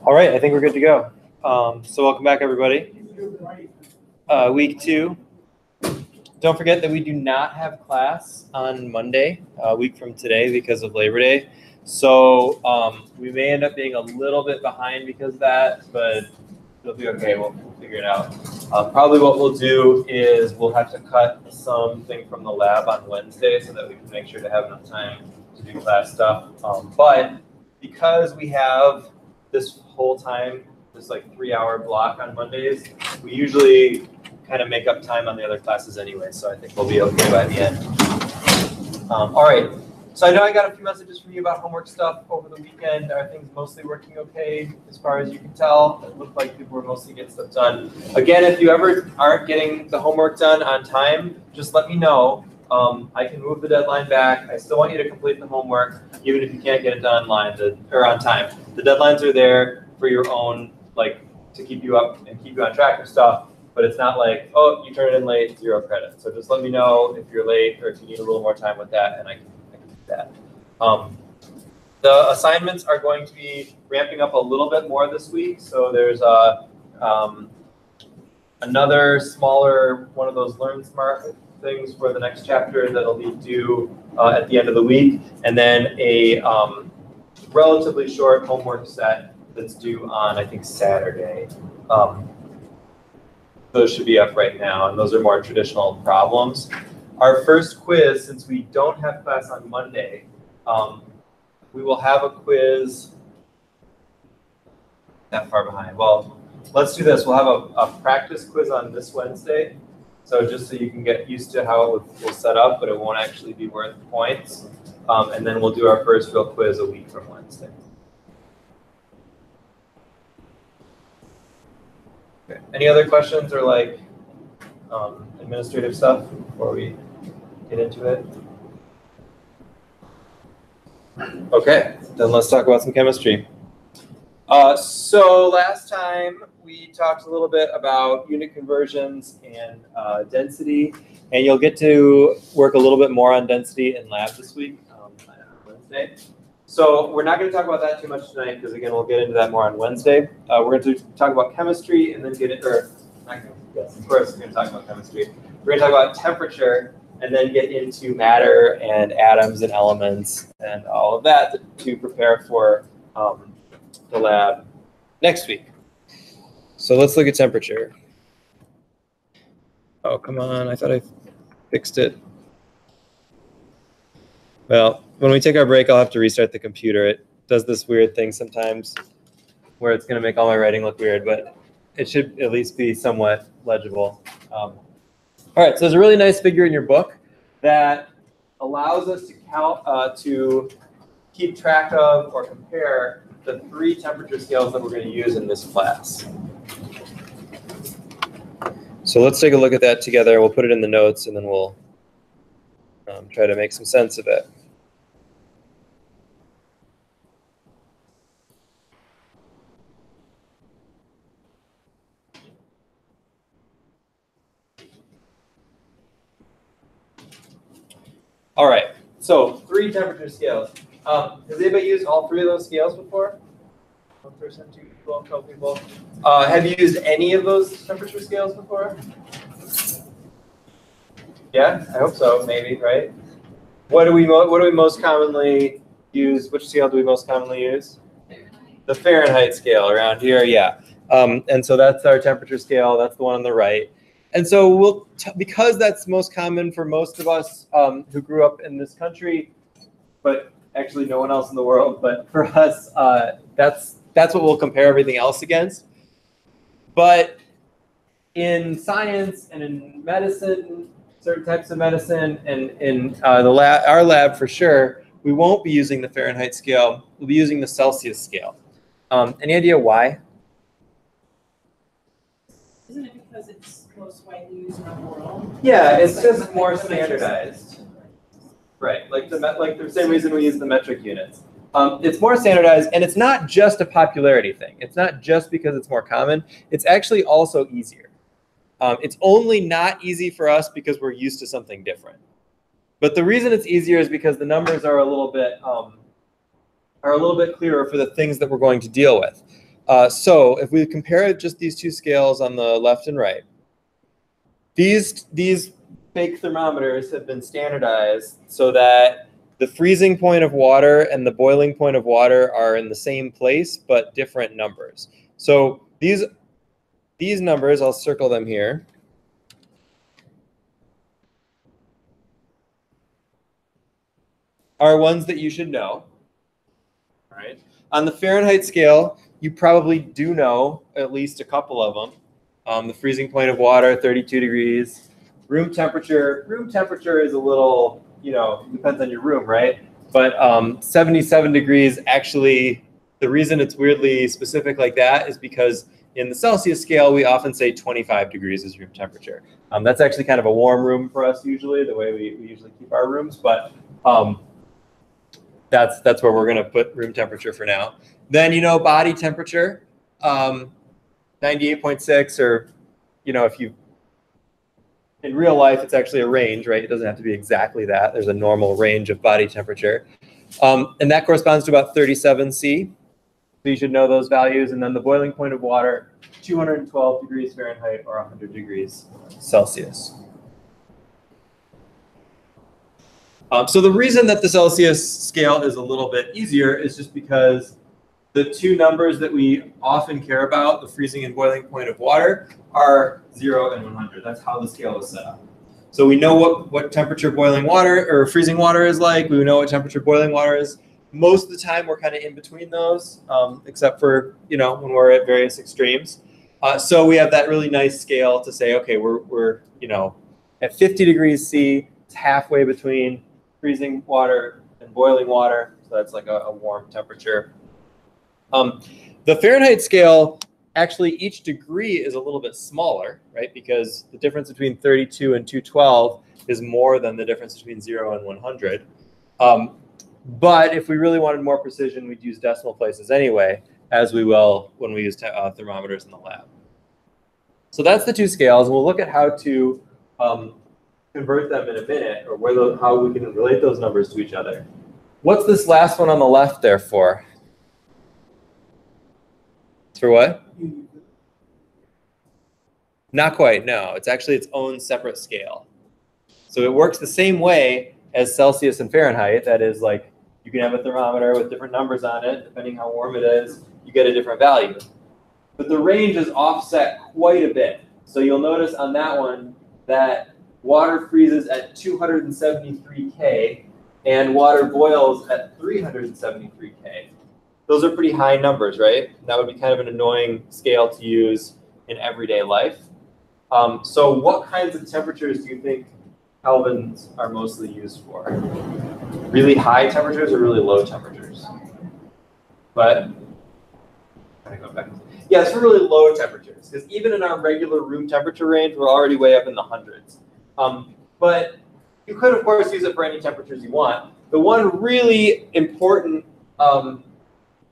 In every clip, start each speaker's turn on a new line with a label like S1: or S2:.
S1: All right, I think we're good to go. So welcome back, everybody. Week 2. Don't forget that we do not have class on Monday, a week from today, because of Labor Day. So we may end up being a little bit behind because of that, but it'll be okay. We'll figure it out. Probably what we'll do is we'll have to cut something from the lab on Wednesday so that we can make sure to have enough time to do class stuff. But because we have this whole time, this like 3-hour block on Mondays, we usually kind of make up time on the other classes anyway. So I think we'll be okay by the end. All right. So I know I got a few messages from you about homework stuff over the weekend. Are things mostly working okay as far as you can tell? It looked like people were mostly getting stuff done. Again, if you ever aren't getting the homework done on time, just let me know. I can move the deadline back. I still want you to complete the homework, even if you can't get it done on time. The deadlines are there for your own, like, to keep you up and keep you on track of stuff. But it's not like, oh, you turn it in late, 0 credit. So just let me know if you're late or if you need a little more time with that, and I can do that. The assignments are going to be ramping up a little bit more this week. So there's another smaller one of those Learn Smart things for the next chapter that'll be due at the end of the week, and then a relatively short homework set that's due on, I think, Saturday. Those should be up right now, and those are more traditional problems. Our first quiz, since we don't have class on Monday, we will have a quiz that far behind. Well, let's do this. We'll have a practice quiz on this Wednesday. So just so you can get used to how it will set up, but it won't actually be worth points. And then we'll do our first real quiz a week from Wednesday. Okay. Any other questions or like administrative stuff before we get into it? Okay, then let's talk about some chemistry. So last time we talked a little bit about unit conversions and density, and you'll get to work a little bit more on density in lab this week on Wednesday. So we're not going to talk about that too much tonight because, again, we'll get into that more on Wednesday. We're going to talk about chemistry and then get it, or yes, of course, we're going to talk about chemistry. We're going to talk about temperature and then get into matter and atoms and elements and all of that to prepare for the lab next week. So let's look at temperature. Oh, come on, I thought I fixed it. Well, when we take our break, I'll have to restart the computer. It does this weird thing sometimes where it's going to make all my writing look weird, but it should at least be somewhat legible. All right, so there's a really nice figure in your book that allows us to count, to keep track of or compare the 3 temperature scales that we're going to use in this class. So let's take a look at that together. We'll put it in the notes, and then we'll try to make some sense of it. All right, so 3 temperature scales. Has anybody used all 3 of those scales before? 1 person, 2 people, 12 people. Have you used any of those temperature scales before? Yeah, I hope so. Maybe, right? What do we most commonly use? Which scale do we most commonly use? The Fahrenheit scale around here. Yeah, and so that's our temperature scale. That's the one on the right. And so because that's most common for most of us who grew up in this country, but actually no one else in the world, but for us, that's what we'll compare everything else against. But in science and in medicine, certain types of medicine, and in our lab for sure, we won't be using the Fahrenheit scale. We'll be using the Celsius scale. Any idea why?
S2: Isn't it because it's most widely used around the world?
S1: Yeah, it's just more standardized. Right, like the same reason we use the metric units. It's more standardized, and it's not just a popularity thing. It's not just because it's more common. It's actually also easier. It's only not easy for us because we're used to something different. But the reason it's easier is because the numbers are a little bit clearer for the things that we're going to deal with. So if we compare just these two scales on the left and right, these fake thermometers have been standardized so that the freezing point of water and the boiling point of water are in the same place, but different numbers. So these numbers, I'll circle them here, are ones that you should know. All right. On the Fahrenheit scale, you probably do know at least a couple of them. The freezing point of water, 32 degrees. Room temperature is a little, depends on your room, right? But 77 degrees, actually, the reason it's weirdly specific like that is because in the Celsius scale, we often say 25 degrees is room temperature. That's actually kind of a warm room for us usually, the way we usually keep our rooms, but that's where we're gonna put room temperature for now. Then, body temperature, 98.6, or, if you, in real life, it's actually a range, right? It doesn't have to be exactly that. There's a normal range of body temperature. And that corresponds to about 37 C. So you should know those values. And then the boiling point of water, 212 degrees Fahrenheit or 100 degrees Celsius. So the reason that the Celsius scale is a little bit easier is just because the two numbers that we often care about, the freezing and boiling point of water, are 0 and 100. That's how the scale is set up. So we know what temperature boiling water or freezing water is like. We know what temperature boiling water is. Most of the time, we're kind of in between those, except for when we're at various extremes. So we have that really nice scale to say, okay, we're at 50 degrees C. It's halfway between freezing water and boiling water. So that's like a warm temperature. The Fahrenheit scale, actually each degree is a little bit smaller, right? Because the difference between 32 and 212 is more than the difference between 0 and 100. But if we really wanted more precision, we'd use decimal places anyway, as we will when we use thermometers in the lab. So that's the two scales, and we'll look at how to convert them in a minute, or how we can relate those numbers to each other. What's this last one on the left there for? It's for what? Not quite, no. It's actually its own separate scale. So it works the same way as Celsius and Fahrenheit. That is, like, you can have a thermometer with different numbers on it. Depending how warm it is, you get a different value. But the range is offset quite a bit. So you'll notice on that one that water freezes at 273 K and water boils at 373 K. Those are pretty high numbers, right? That would be kind of an annoying scale to use in everyday life. So what kinds of temperatures do you think Kelvins are mostly used for? Really high temperatures or really low temperatures? But yeah, it's for really low temperatures, because even in our regular room temperature range, we're already way up in the hundreds. But you could, of course, use it for any temperatures you want. The one really important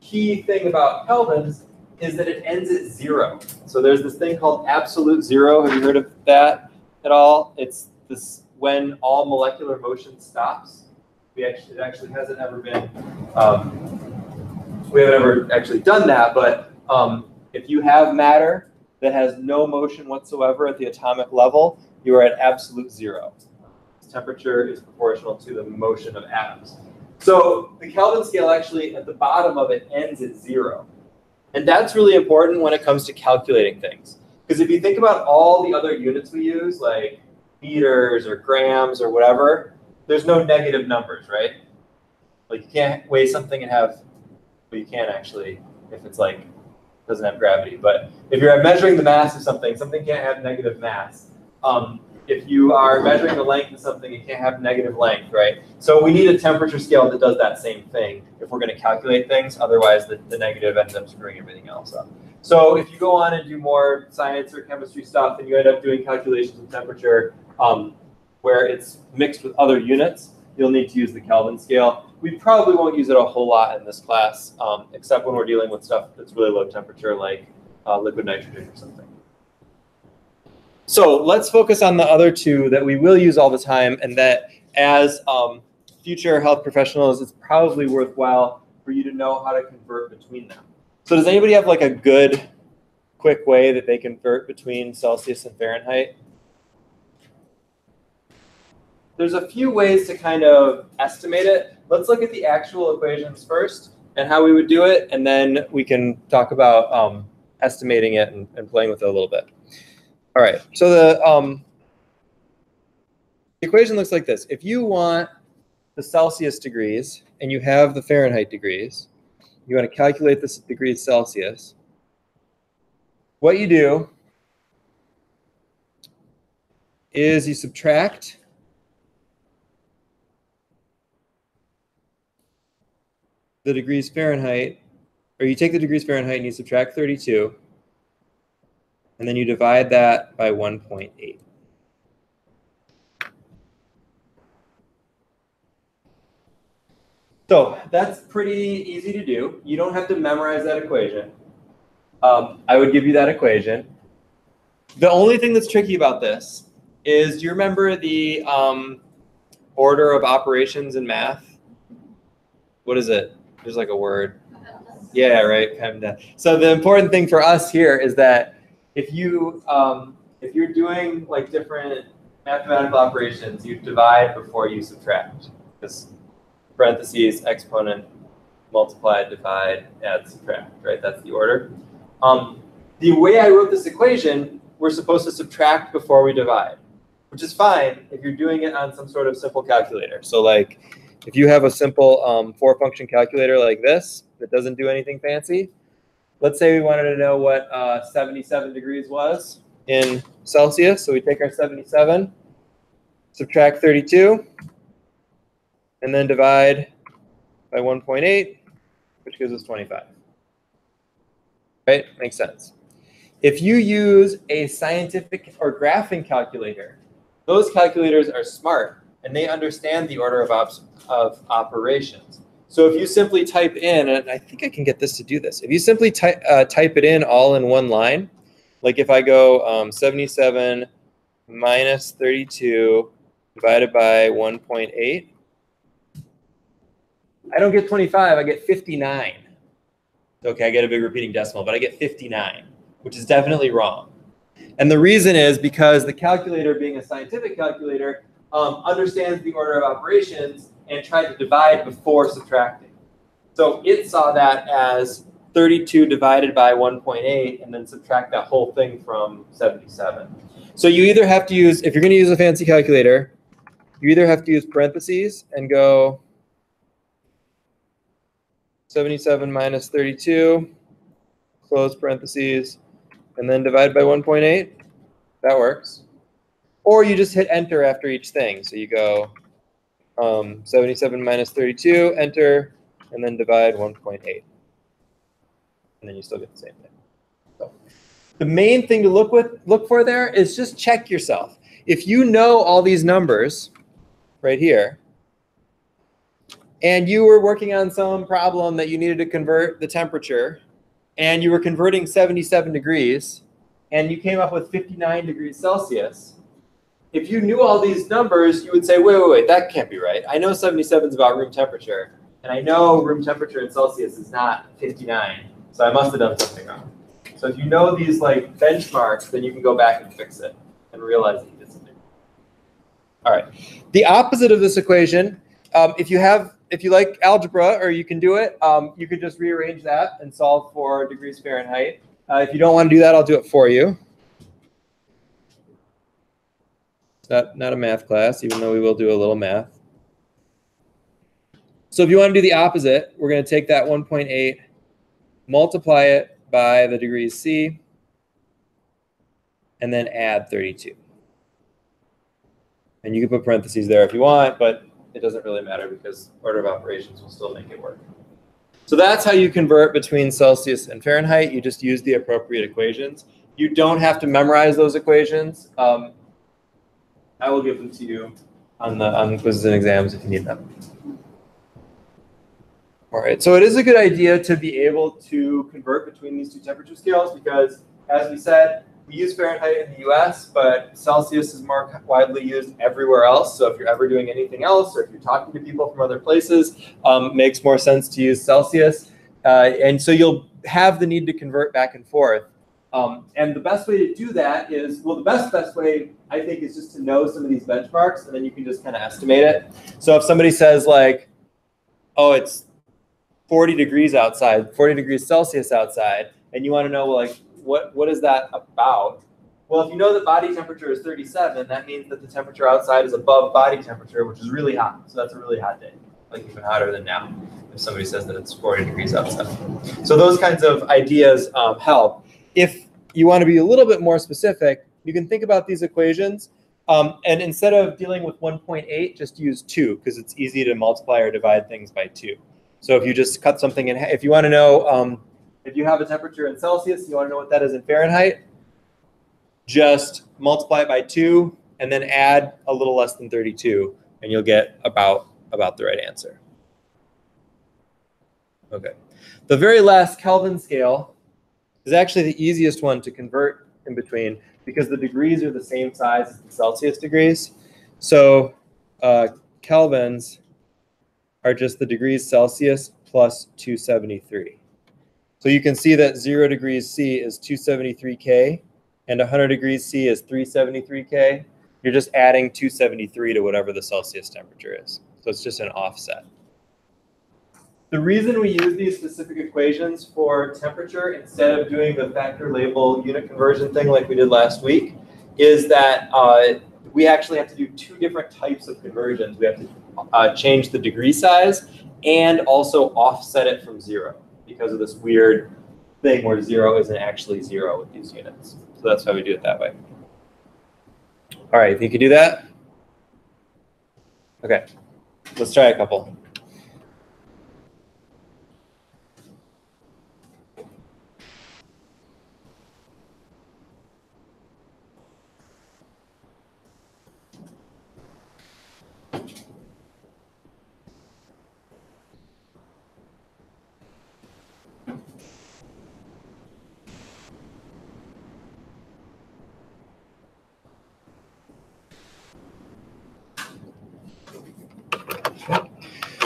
S1: key thing about Kelvins is that it ends at 0. So there's this thing called absolute zero. Have you heard of that at all? It's this when all molecular motion stops. It actually hasn't ever been, we haven't ever actually done that, but if you have matter that has no motion whatsoever at the atomic level, you are at absolute zero. Temperature is proportional to the motion of atoms. So the Kelvin scale actually, at the bottom of it, ends at 0. And that's really important when it comes to calculating things. Because if you think about all the other units we use, like meters or grams or whatever, there's no negative numbers, right? Like you can't weigh something and have, well, you can actually, if it's like, doesn't have gravity. But if you're measuring the mass of something, something can't have negative mass. If you are measuring the length of something, it can't have negative length, right? So we need a temperature scale that does that same thing if we're going to calculate things. Otherwise, the negative ends up screwing everything else up. So if you go on and do more science or chemistry stuff and you end up doing calculations of temperature where it's mixed with other units, you'll need to use the Kelvin scale. We probably won't use it a whole lot in this class, except when we're dealing with stuff that's really low temperature, like liquid nitrogen or something. So let's focus on the other two that we will use all the time, and that as future health professionals, it's probably worthwhile for you to know how to convert between them. So does anybody have like a good, quick way that they convert between Celsius and Fahrenheit? There's a few ways to kind of estimate it. Let's look at the actual equations first and how we would do it, and then we can talk about estimating it and playing with it a little bit. All right, so the equation looks like this. If you want the Celsius degrees and you have the Fahrenheit degrees, you want to calculate this degrees Celsius, what you do is you subtract the degrees Fahrenheit, or you take the degrees Fahrenheit and you subtract 32, and then you divide that by 1.8. So that's pretty easy to do. You don't have to memorize that equation. I would give you that equation. The only thing that's tricky about this is, do you remember the order of operations in math? What is it? There's like a word. Yeah, right. So the important thing for us here is that if you're doing like different mathematical operations, you divide before you subtract. Because parentheses, exponent, multiply, divide, add, subtract, right? That's the order. The way I wrote this equation, we're supposed to subtract before we divide, which is fine if you're doing it on some sort of simple calculator. So like if you have a simple 4-function calculator like this that doesn't do anything fancy, let's say we wanted to know what 77 degrees was in Celsius. So we take our 77, subtract 32, and then divide by 1.8, which gives us 25. Right? Makes sense. If you use a scientific or graphing calculator, those calculators are smart and they understand the order of operations. So if you simply type in, and I think I can get this to do this, if you simply type it in all in one line, like if I go 77 minus 32 divided by 1.8, I don't get 25, I get 59. Okay, I get a big repeating decimal, but I get 59, which is definitely wrong. And the reason is because the calculator, being a scientific calculator, understands the order of operations and tried to divide before subtracting. So it saw that as 32 divided by 1.8 and then subtract that whole thing from 77. So you either have to use, if you're going to use a fancy calculator, you either have to use parentheses and go 77 minus 32, close parentheses, and then divide by 1.8. That works. Or you just hit enter after each thing. So you go 77 minus 32, enter, and then divide 1.8. And then you still get the same thing. So the main thing to look for there is just check yourself. If you know all these numbers right here, and you were working on some problem that you needed to convert the temperature, and you were converting 77 degrees, and you came up with 59 degrees Celsius, if you knew all these numbers, you would say, wait, that can't be right. I know 77 is about room temperature, and I know room temperature in Celsius is not 59, so I must have done something wrong. So if you know these like benchmarks, then you can go back and fix it and realize that you did something wrong. All right. The opposite of this equation, if you like algebra, or you can do it, you could just rearrange that and solve for degrees Fahrenheit. If you don't want to do that, I'll do it for you. It's not a math class, even though we will do a little math. So if you want to do the opposite, we're going to take that 1.8, multiply it by the degrees C, and then add 32. And you can put parentheses there if you want, but it doesn't really matter because order of operations will still make it work. So that's how you convert between Celsius and Fahrenheit. You just use the appropriate equations. You don't have to memorize those equations. I will give them to you on quizzes and exams if you need them. All right, so it is a good idea to be able to convert between these two temperature scales because, as we said, we use Fahrenheit in the US, but Celsius is more widely used everywhere else. So if you're ever doing anything else, or if you're talking to people from other places, makes more sense to use Celsius. And so you'll have the need to convert back and forth. And the best way to do that is, well, the best way, I think, is just to know some of these benchmarks, and then you can just kind of estimate it. So if somebody says like, oh, it's 40 degrees outside, 40 degrees Celsius outside, and you want to know like, what is that about? Well, if you know that body temperature is 37, that means that the temperature outside is above body temperature, which is really hot. So that's a really hot day, like even hotter than now, if somebody says that it's 40 degrees outside. So those kinds of ideas help. If you want to be a little bit more specific, you can think about these equations. And instead of dealing with 1.8, just use 2, because it's easy to multiply or divide things by 2. So if you just cut something in half, if you want to know, if you have a temperature in Celsius, you want to know what that is in Fahrenheit, just multiply it by 2 and then add a little less than 32, and you'll get about the right answer. Okay. The very last Kelvin scale is actually the easiest one to convert in between, because the degrees are the same size as the Celsius degrees. So Kelvins are just the degrees Celsius plus 273. So you can see that 0 degrees C is 273 K, and 100 degrees C is 373 K. You're just adding 273 to whatever the Celsius temperature is. So it's just an offset. The reason we use these specific equations for temperature instead of doing the factor label unit conversion thing like we did last week is that we actually have to do 2 different types of conversions. We have to change the degree size and also offset it from 0, because of this weird thing where 0 isn't actually 0 with these units. So that's why we do it that way. All right, you can do that? Okay, let's try a couple.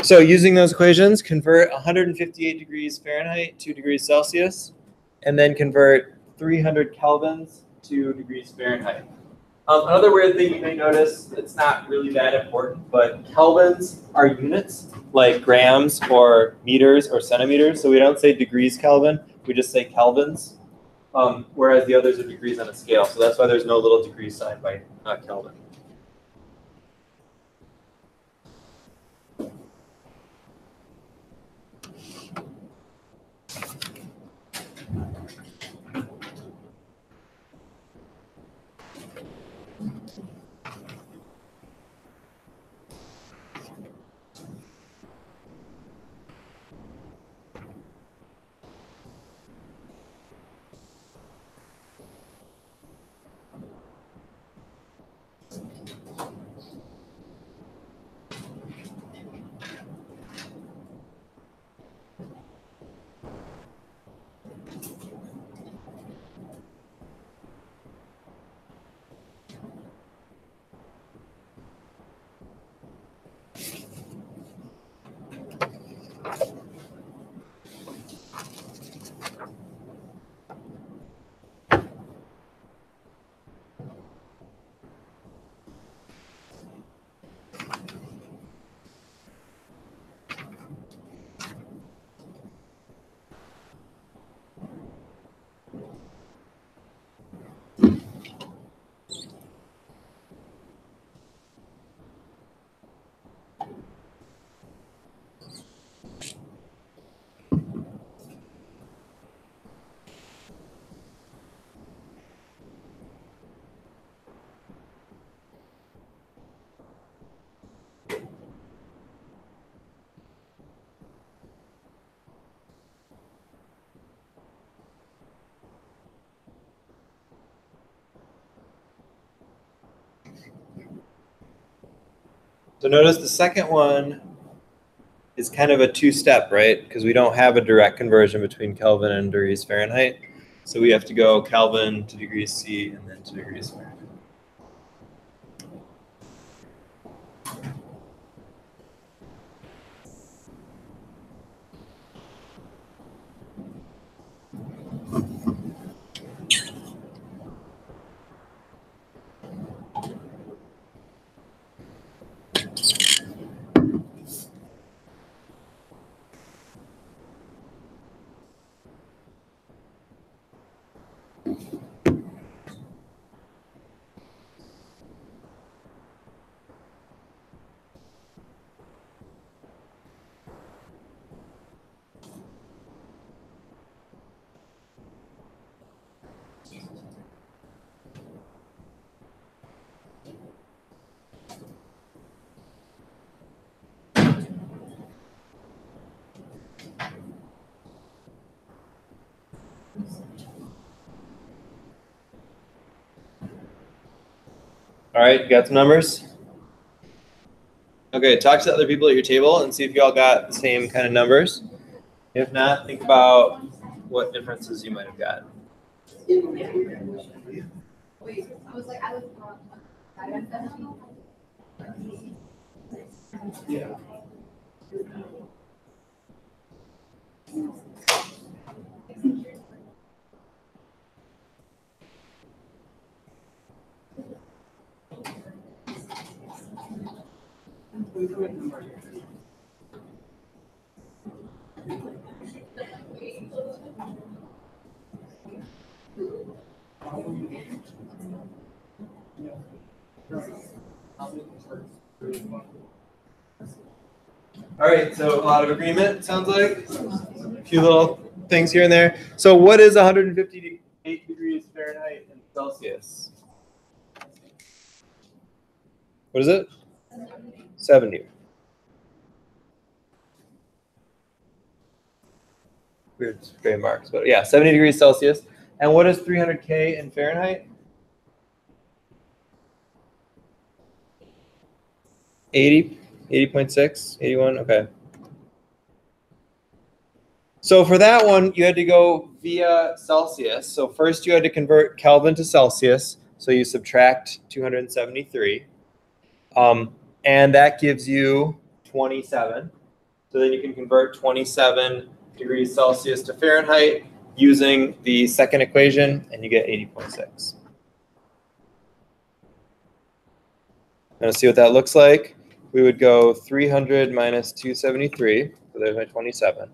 S1: So using those equations, convert 158 degrees Fahrenheit to degrees Celsius, and then convert 300 kelvins to degrees Fahrenheit. Another weird thing you may notice, it's not really that important, but kelvins are units, like grams or meters or centimeters. So we don't say degrees Kelvin, we just say kelvins, whereas the others are degrees on a scale. So that's why there's no little degree sign by Kelvin. So notice the second one is kind of a 2-step, right? Because we don't have a direct conversion between Kelvin and degrees Fahrenheit. So we have to go Kelvin to degrees C and then to degrees Fahrenheit. All right, you got some numbers? Okay, talk to other people at your table and see if you all got the same kind of numbers. If not, think about what differences you might have got. All right, so a lot of agreement, sounds like. A few little things here and there. So what is 158 degrees Fahrenheit in Celsius? What is it? 70. Weird gray marks, but yeah, 70 degrees Celsius. And what is 300K in Fahrenheit? 80, 80.6, 81, okay. So for that one, you had to go via Celsius. So first you had to convert Kelvin to Celsius. So you subtract 273. And that gives you 27. So then you can convert 27 degrees Celsius to Fahrenheit using the second equation, and you get 80.6. Now to see what that looks like, we would go 300 minus 273. So there's my 27.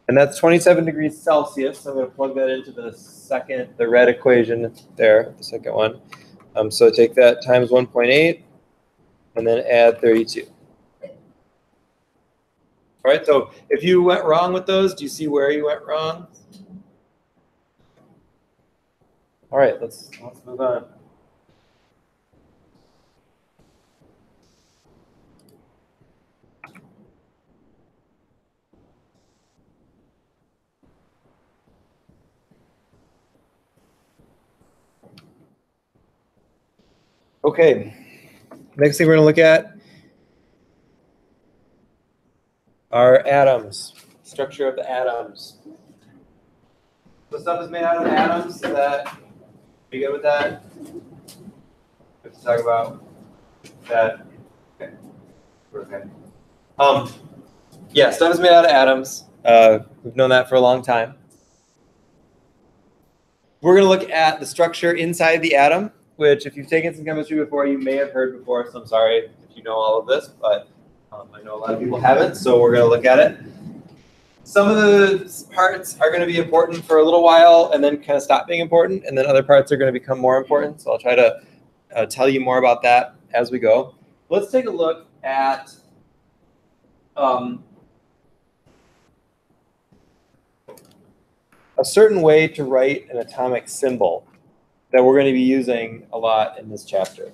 S1: And that's 27 degrees Celsius. So I'm going to plug that into the red equation there, the second one. So take that times 1.8 and then add 32. All right, so if you went wrong with those, do you see where you went wrong? All right, let's move on. Okay, next thing we're going to look at are atoms, structure of the atoms. So stuff is made out of atoms. Is that, are you good with that? Let's talk about that. Okay. Okay. Yeah, stuff is made out of atoms. We've known that for a long time. We're going to look at the structure inside the atom, which if you've taken some chemistry before, you may have heard before. So I'm sorry if you know all of this, but I know a lot of people haven't. So we're going to look at it. Some of the parts are going to be important for a little while and then kind of stop being important. And then other parts are going to become more important. So I'll try to tell you more about that as we go. Let's take a look at a certain way to write an atomic symbol that we're going to be using a lot in this chapter.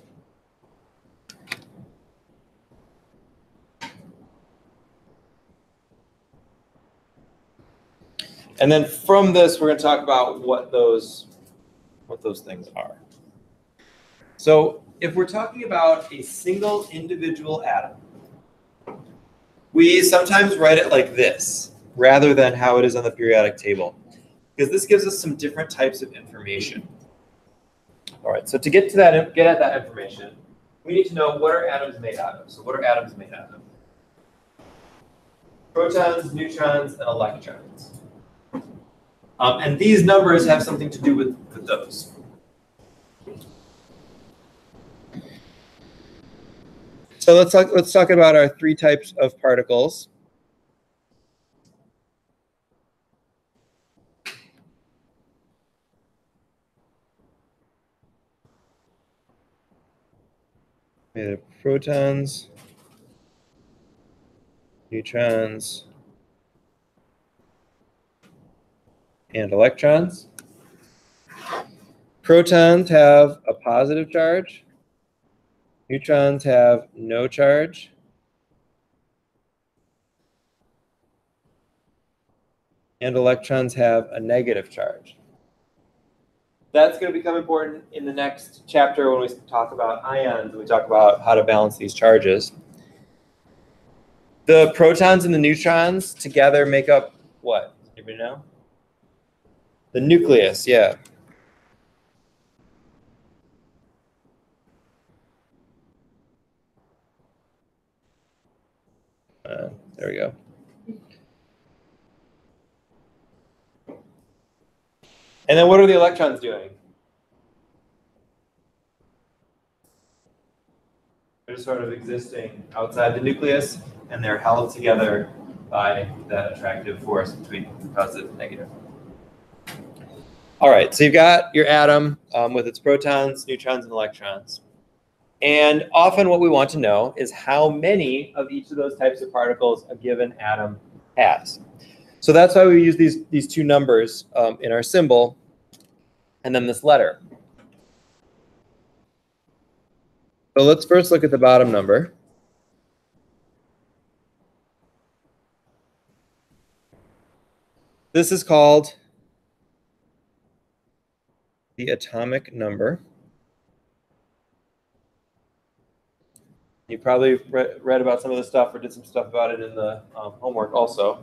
S1: And then from this, we're going to talk about what those things are. So if we're talking about a single individual atom, we sometimes write it like this, rather than how it is on the periodic table, because this gives us some different types of information. All right, so to get at that information, we need to know what are atoms made out of. So what are atoms made out of? Protons, neutrons, and electrons. And these numbers have something to do with those. So let's talk about our three types of particles. We have protons, neutrons, and electrons. Protons have a positive charge. Neutrons have no charge. And electrons have a negative charge. That's going to become important in the next chapter when we talk about ions and we talk about how to balance these charges. The protons and the neutrons together make up what? Anybody know? The nucleus, yeah. There we go. And then what are the electrons doing? They're just sort of existing outside the nucleus, and they're held together by that attractive force between positive and negative. All right, so you've got your atom with its protons, neutrons, and electrons. And often what we want to know is how many of each of those types of particles a given atom has. So that's why we use these two numbers in our symbol and then this letter. So let's first look at the bottom number. This is called the atomic number. You probably read about some of this stuff or did some stuff about it in the homework also.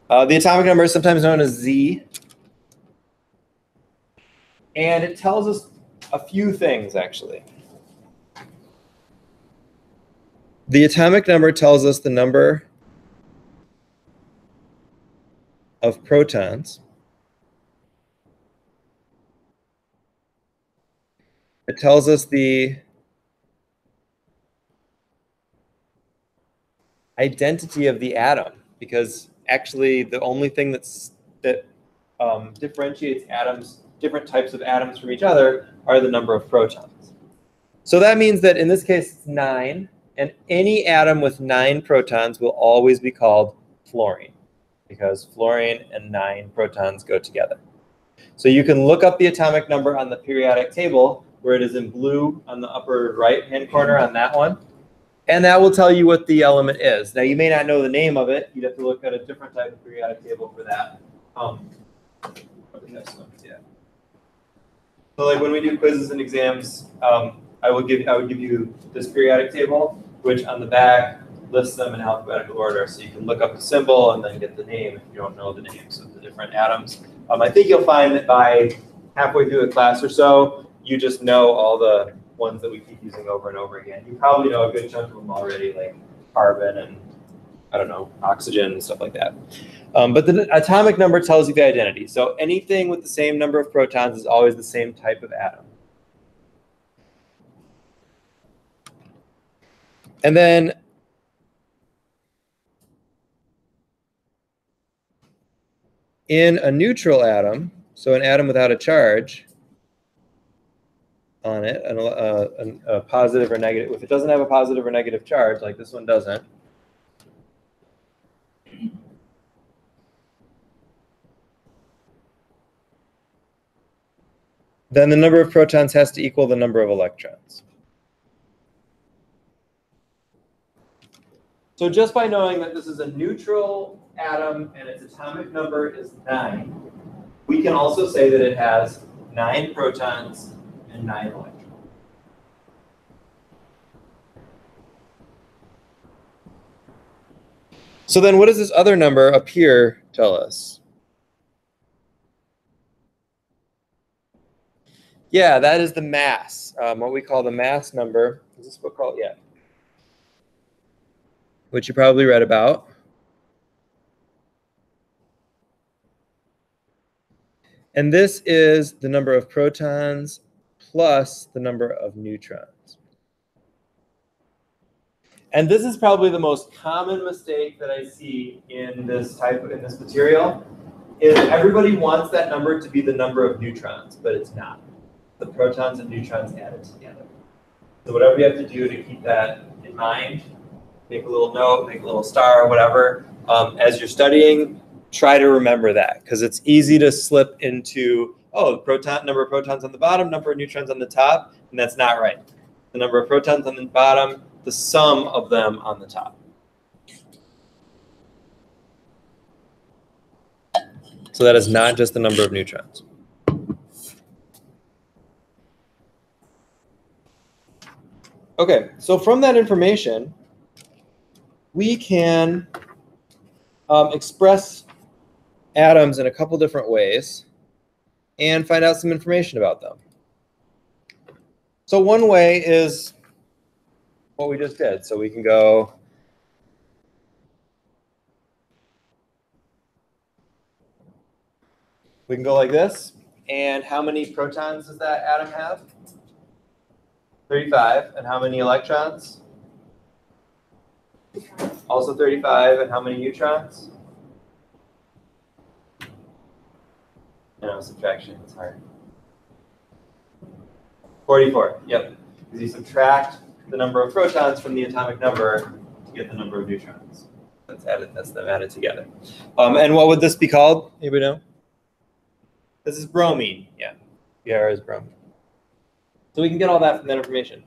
S1: The atomic number is sometimes known as Z. And it tells us a few things, actually. The atomic number tells us the number of protons. It tells us the identity of the atom, because actually the only thing that differentiates atoms, different types of atoms from each other, are the number of protons. So that means that in this case it's 9, and any atom with 9 protons will always be called fluorine, because fluorine and 9 protons go together. So you can look up the atomic number on the periodic table, where it is in blue on the upper right-hand corner on that one. And that will tell you what the element is. Now, you may not know the name of it. You'd have to look at a different type of periodic table for that. So like when we do quizzes and exams, I would give you this periodic table, which on the back lists them in alphabetical order. So you can look up the symbol and then get the name if you don't know the names of the different atoms. I think you'll find that by halfway through the class or so, you just know all the ones that we keep using over and over again. You probably know a good chunk of them already, like carbon and, I don't know, oxygen and stuff like that. But the atomic number tells you the identity. So anything with the same number of protons is always the same type of atom. And then in a neutral atom, so an atom without a charge on it, a positive or negative, if it doesn't have a positive or negative charge, like this one doesn't, then the number of protons has to equal the number of electrons. So just by knowing that this is a neutral atom and its atomic number is 9, we can also say that it has 9 protons and 9 electrons. So then what does this other number up here tell us? Yeah, that is the mass, what we call the mass number. Is this book called? Yeah. Which you probably read about. And this is the number of protons plus the number of neutrons. And this is probably the most common mistake that I see in this material, is everybody wants that number to be the number of neutrons, but it's not. The protons and neutrons added together. So whatever you have to do to keep that in mind, make a little note, make a little star, whatever, as you're studying, try to remember that, because it's easy to slip into, oh, the number of protons on the bottom, number of neutrons on the top, and that's not right. The number of protons on the bottom, the sum of them on the top. So that is not just the number of neutrons. Okay, so from that information, we can express atoms in a couple different ways and find out some information about them. So one way is what we just did. So we can go like this. And how many protons does that atom have? 35. And how many electrons? Also 35. And how many neutrons? I know, subtraction is hard. 44. Yep. Because you subtract the number of protons from the atomic number to get the number of neutrons. That's added. That's them added together. And what would this be called? Anybody know? This is bromine. Yeah. BR is bromine. So we can get all that from that information.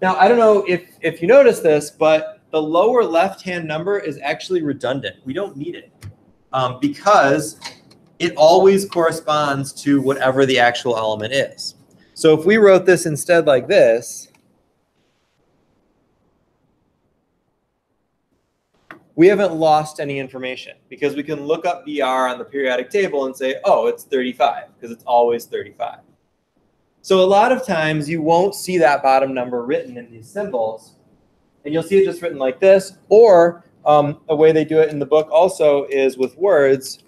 S1: Now, I don't know if you notice this, but the lower left-hand number is actually redundant. We don't need it because it always corresponds to whatever the actual element is. So if we wrote this instead like this, we haven't lost any information because we can look up BR on the periodic table and say, oh, it's 35, because it's always 35. So a lot of times you won't see that bottom number written in these symbols, and you'll see it just written like this, or a way they do it in the book also is with words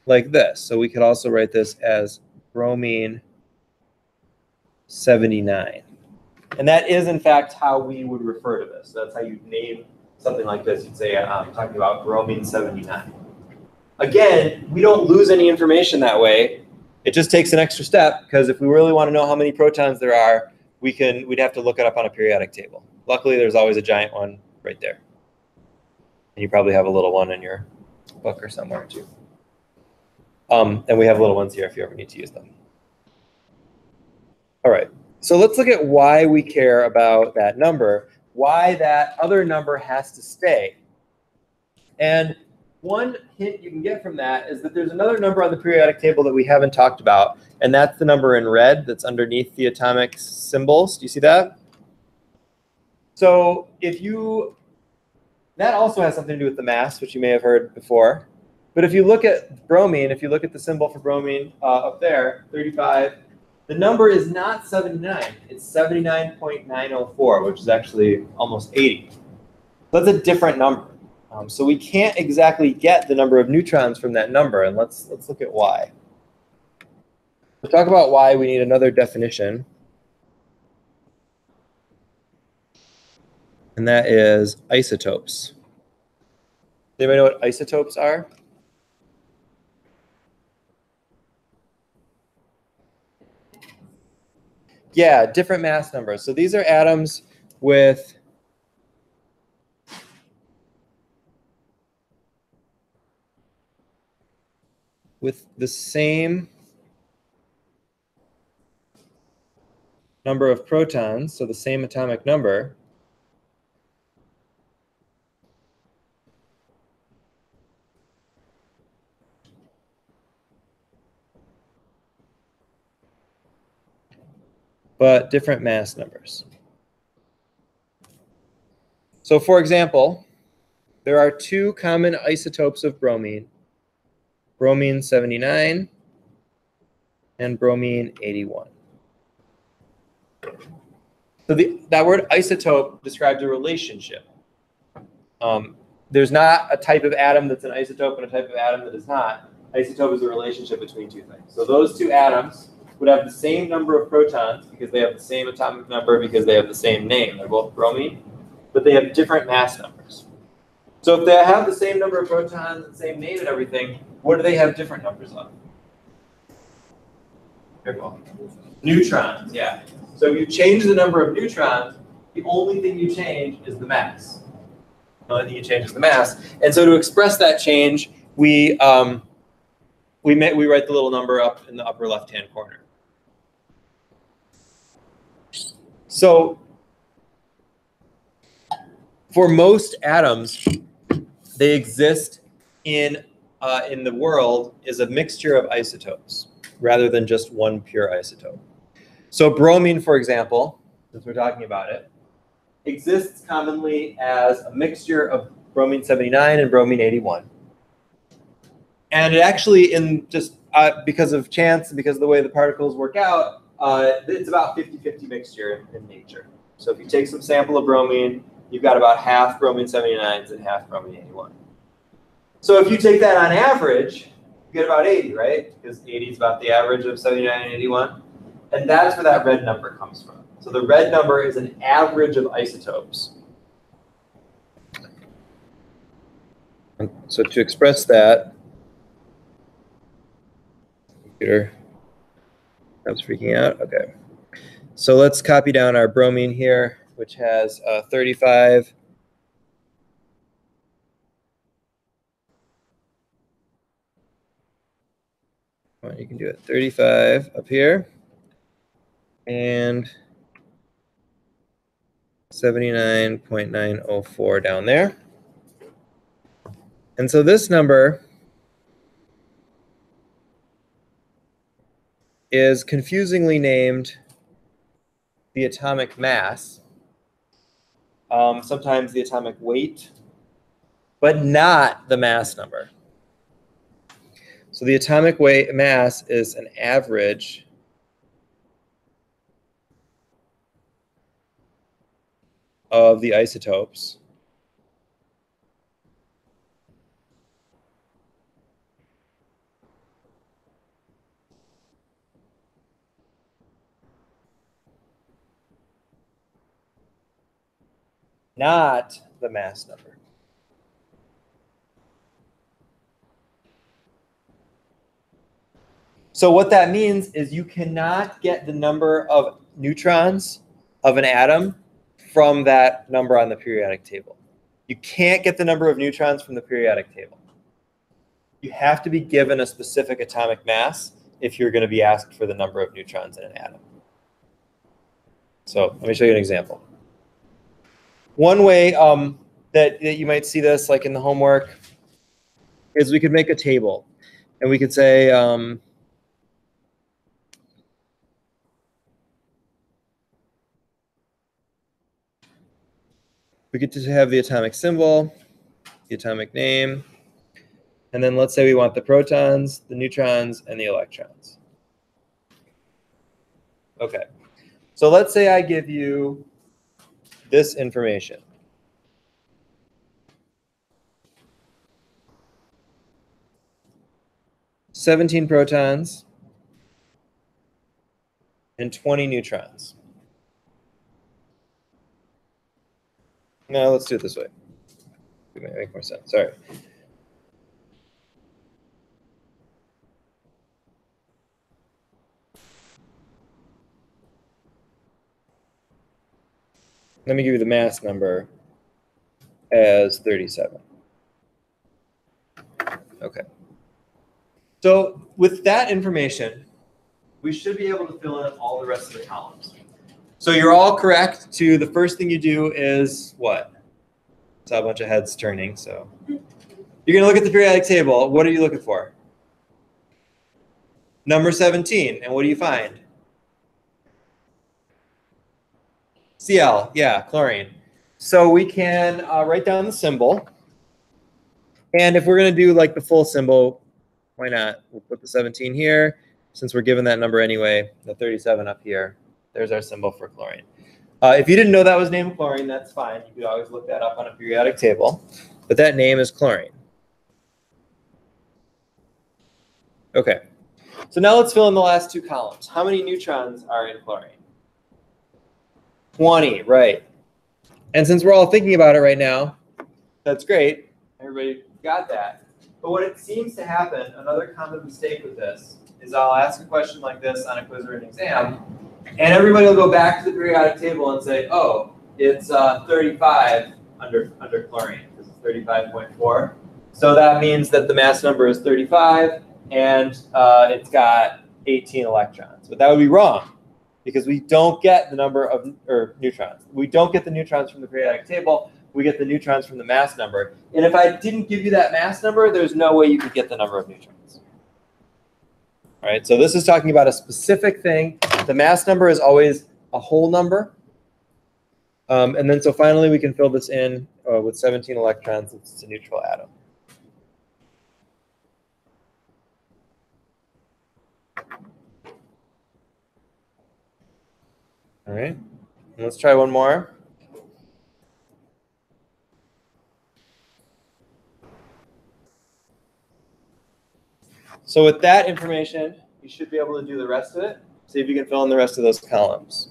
S1: like this. So we could also write this as bromine 79. And that is, in fact, how we would refer to this. So that's how you name something like this. You'd say, I'm talking about bromine 79. Again, we don't lose any information that way. It just takes an extra step, because if we really want to know how many protons there are, we'd have to look it up on a periodic table. Luckily, there's always a giant one right there. And you probably have a little one in your book or somewhere, too. And we have little ones here if you ever need to use them. All right, so let's look at why we care about that number, why that other number has to stay. And one hint you can get from that is that there's another number on the periodic table that we haven't talked about, and that's the number in red that's underneath the atomic symbols. Do you see that? So that also has something to do with the mass, which you may have heard before. But if you look at bromine, if you look at the symbol for bromine up there, 35, the number is not 79. It's 79.904, which is actually almost 80. That's a different number. So we can't exactly get the number of neutrons from that number, and let's look at why. We'll talk about why we need another definition. And that is isotopes. Does anybody know what isotopes are? Yeah, different mass numbers. So these are atoms with the same number of protons, so the same atomic number, but different mass numbers. So for example, there are two common isotopes of bromine, bromine 79 and bromine 81. So that word isotope describes a relationship. There's not a type of atom that's an isotope and a type of atom that is not. Isotope is a relationship between two things. So those two atoms would have the same number of protons because they have the same atomic number because they have the same name. They're both bromine, but they have different mass numbers. So if they have the same number of protons and same name and everything, what do they have different numbers of? Careful. Neutrons, yeah. So if you change the number of neutrons, the only thing you change is the mass. The only thing you change is the mass. And so to express that change, we write the little number up in the upper left-hand corner. So for most atoms, they exist in the world is a mixture of isotopes rather than just one pure isotope. So bromine, for example, since we're talking about it, exists commonly as a mixture of bromine 79 and bromine 81. And it actually, in just because of chance, because of the way the particles work out, it's about 50-50 mixture in nature. So if you take some sample of bromine, you've got about half bromine 79s and half bromine 81. So if you take that on average, you get about 80, right? Because 80 is about the average of 79 and 81. And that's where that red number comes from. So the red number is an average of isotopes. And so to express that, computer, I was freaking out. Okay. So let's copy down our bromine here, which has 35. Well, you can do it 35 up here and 79.904 down there. And so this number is confusingly named the atomic mass, sometimes the atomic weight, but not the mass number. So the atomic weight mass is an average of the isotopes not the mass number. So what that means is you cannot get the number of neutrons of an atom from that number on the periodic table. You can't get the number of neutrons from the periodic table. You have to be given a specific atomic mass if you're going to be asked for the number of neutrons in an atom. So let me show you an example. One way that you might see this, like in the homework, is we could make a table. And we could say, we get to have the atomic symbol, the atomic name, and then let's say we want the protons, the neutrons, and the electrons. Okay, so let's say I give you this information. "17 protons and 20 neutrons." No, let's do it this way. It might make more sense. Sorry. Let me give you the mass number as 37. Okay. So with that information, we should be able to fill in all the rest of the columns. So you're all correct to the first thing you do is what? I saw a bunch of heads turning. So you're going to look at the periodic table. What are you looking for? Number 17. And what do you find? Cl. Yeah, chlorine. So we can write down the symbol. And if we're going to do like the full symbol, why not? We'll put the 17 here. Since we're given that number anyway, the 37 up here. There's our symbol for chlorine. If you didn't know that was named chlorine, that's fine. You could always look that up on a periodic table. But that name is chlorine. Okay. So now let's fill in the last two columns. How many neutrons are in chlorine? 20, right. And since we're all thinking about it right now, that's great. Everybody got that. But what it seems to happen, another common mistake with this, is I'll ask a question like this on a quiz or an exam, and everybody will go back to the periodic table and say, oh, it's 35 under chlorine. This is 35.4. So that means that the mass number is 35, and it's got 18 electrons. But that would be wrong, because we don't get the number of neutrons. We don't get the neutrons from the periodic table. We get the neutrons from the mass number. And if I didn't give you that mass number, there's no way you could get the number of neutrons. All right, so this is talking about a specific thing. The mass number is always a whole number. And then so finally we can fill this in with 17 electrons since it's a neutral atom. All right, and let's try one more. So with that information, you should be able to do the rest of it. See if you can fill in the rest of those columns.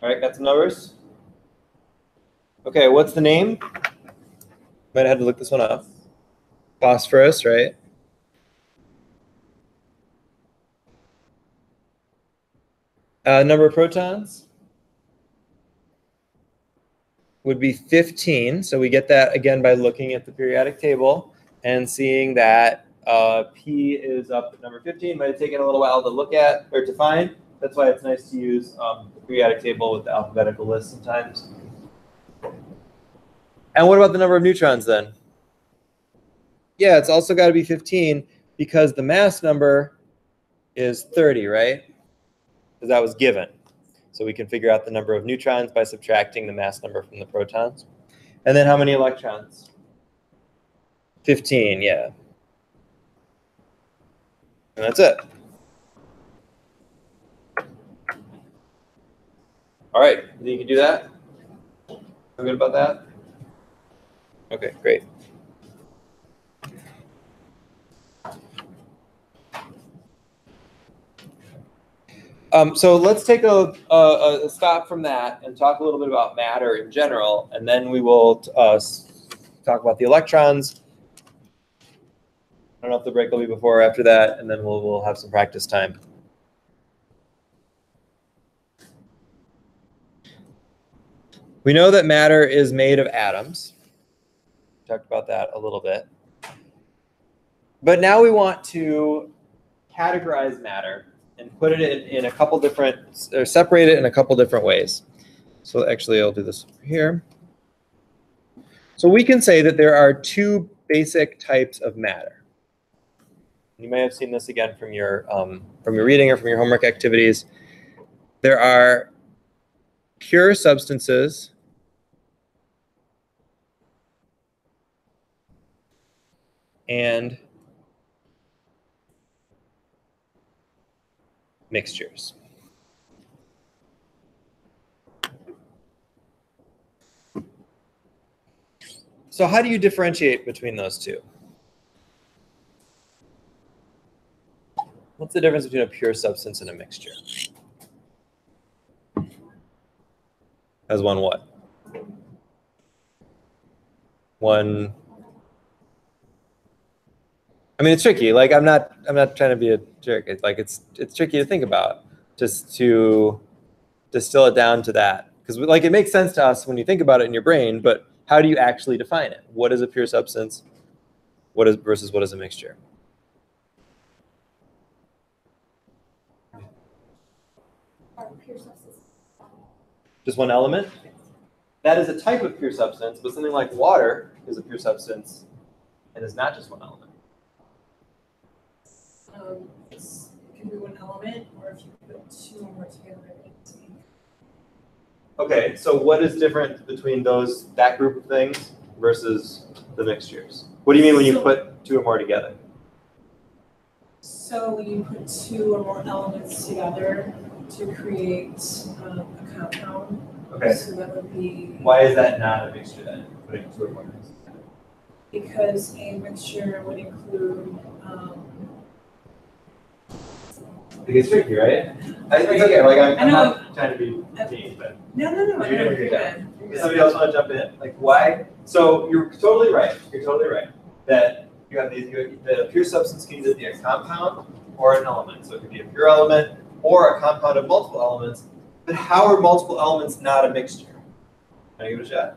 S1: All right, got some numbers? Okay, what's the name? Might have had to look this one up. Phosphorus, right? Number of protons would be 15. So we get that again by looking at the periodic table and seeing that P is up at number 15. Might have taken a little while to look at or to find. That's why it's nice to use the periodic table with the alphabetical list sometimes. And what about the number of neutrons then? Yeah, it's also got to be 15 because the mass number is 30, right? Because that was given. So we can figure out the number of neutrons by subtracting the mass number from the protons. And then how many electrons? 15, yeah. And that's it. All right, you can do that? Feel good about that? Okay, great. So let's take a stop from that and talk a little bit about matter in general, and then we will talk about the electrons. I don't know if the break will be before or after that, and then we'll have some practice time. We know that matter is made of atoms. We talked about that a little bit. But now we want to categorize matter and put it in a couple different, or separate it in a couple different ways. So actually, I'll do this over here. So we can say that there are two basic types of matter. You may have seen this again from your reading or from your homework activities. There are pure substances and mixtures. So how do you differentiate between those two? What's the difference between a pure substance and a mixture? As one what? One. I mean, it's tricky. Like I'm not trying to be a jerk. It's like it's tricky to think about. Just to distill it down to that, because like it makes sense to us when you think about it in your brain. But how do you actually define it? What is a pure substance? What is versus what is a mixture?
S2: Pure substance.
S3: Just one element? That is a type of pure substance, but something like water is a pure substance and is not just one element.
S2: It can be one element, or if you put two or more together, it's
S3: Okay, so what is different between that group of things versus the mixtures? What do you mean when you put two or more together?
S2: So when you put two or more elements together to create a compound,
S3: Okay.
S2: So that would be.
S3: Why is that not a mixture then? Putting two or more things.
S2: Because a mixture would include,
S3: It gets tricky, right? It's okay. Like I'm
S2: I know.
S3: not trying to be mean, but
S2: no,
S3: you're doing
S2: you're
S3: your job.
S2: good. You're
S3: Does
S2: good.
S3: somebody else want to jump in? Like why? So you're totally right. You're totally right that you have these. The pure substance can either be a compound or an element. So it could be a pure element or a compound of multiple elements. But how are multiple elements not a mixture? Can I give it a shot?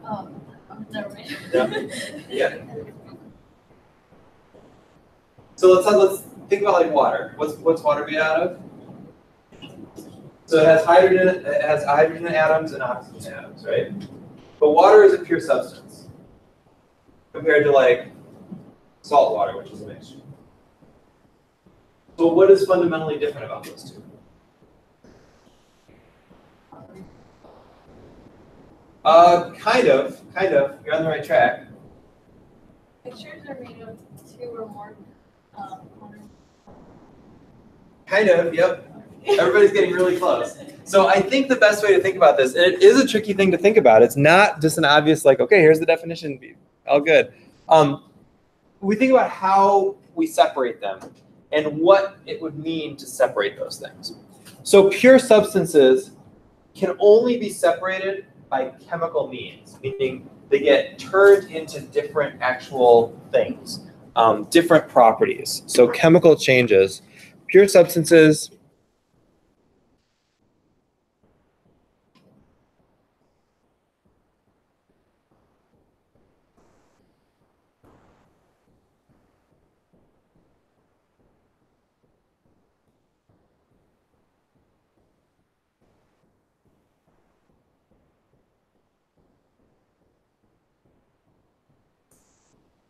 S4: Never mind.
S3: Yeah. So let's think about like water. What's water made out of? So it has hydrogen atoms and oxygen atoms, right? But water is a pure substance compared to like salt water, which is a mixture. So what is fundamentally different about those two? Kind of. You're on the right track.
S4: Mixtures are made of two or more.
S3: Kind of, yep. Everybody's getting really close. So I think the best way to think about this, and it is a tricky thing to think about. It's not just an obvious like, okay, here's the definition, all good. We think about how we separate them and what it would mean to separate those things. So pure substances can only be separated by chemical means, meaning they get turned into different actual things, different properties. So chemical changes. Pure substances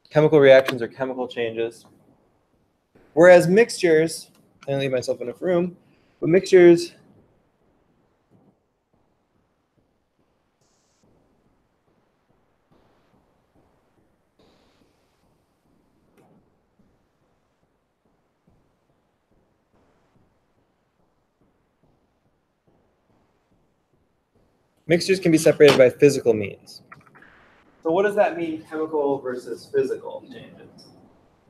S3: chemical reactions or chemical changes. Whereas mixtures, I didn't leave myself enough room, but mixtures can be separated by physical means. So what does that mean, chemical versus physical changes?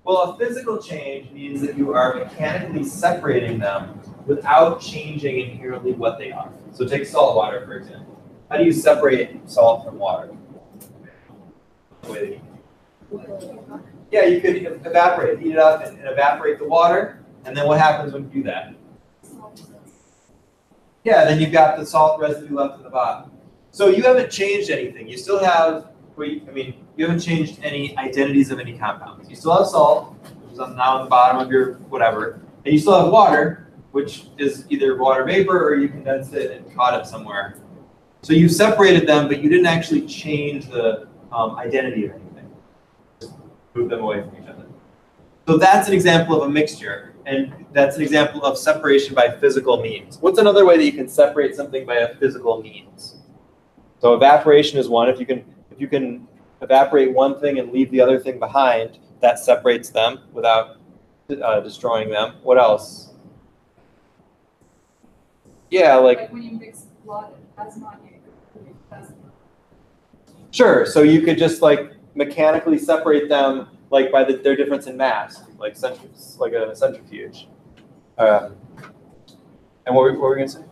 S3: Well, a physical change means that you are mechanically separating them without changing inherently what they are. So take salt water, for example. How do you separate salt from water? Yeah, you could evaporate, heat it up and evaporate the water. And then what happens when you do that? Yeah, then you've got the salt residue left at the bottom. So you haven't changed anything. You still have, you haven't changed any identities of any compounds. You still have salt, which is now on the bottom of your whatever. And you still have water, which is either water vapor or you condensed it and caught it somewhere. So you separated them, but you didn't actually change the identity of anything. Just move them away from each other. So that's an example of a mixture. And that's an example of separation by physical means. What's another way that you can separate something by a physical means? So evaporation is one. If you can evaporate one thing and leave the other thing behind, that separates them without destroying them. What else? Yeah,
S4: Like when you mix blood, that's not you.
S3: Sure. So you could just like mechanically separate them like by their difference in mass, like a centrifuge. And what were we going to say?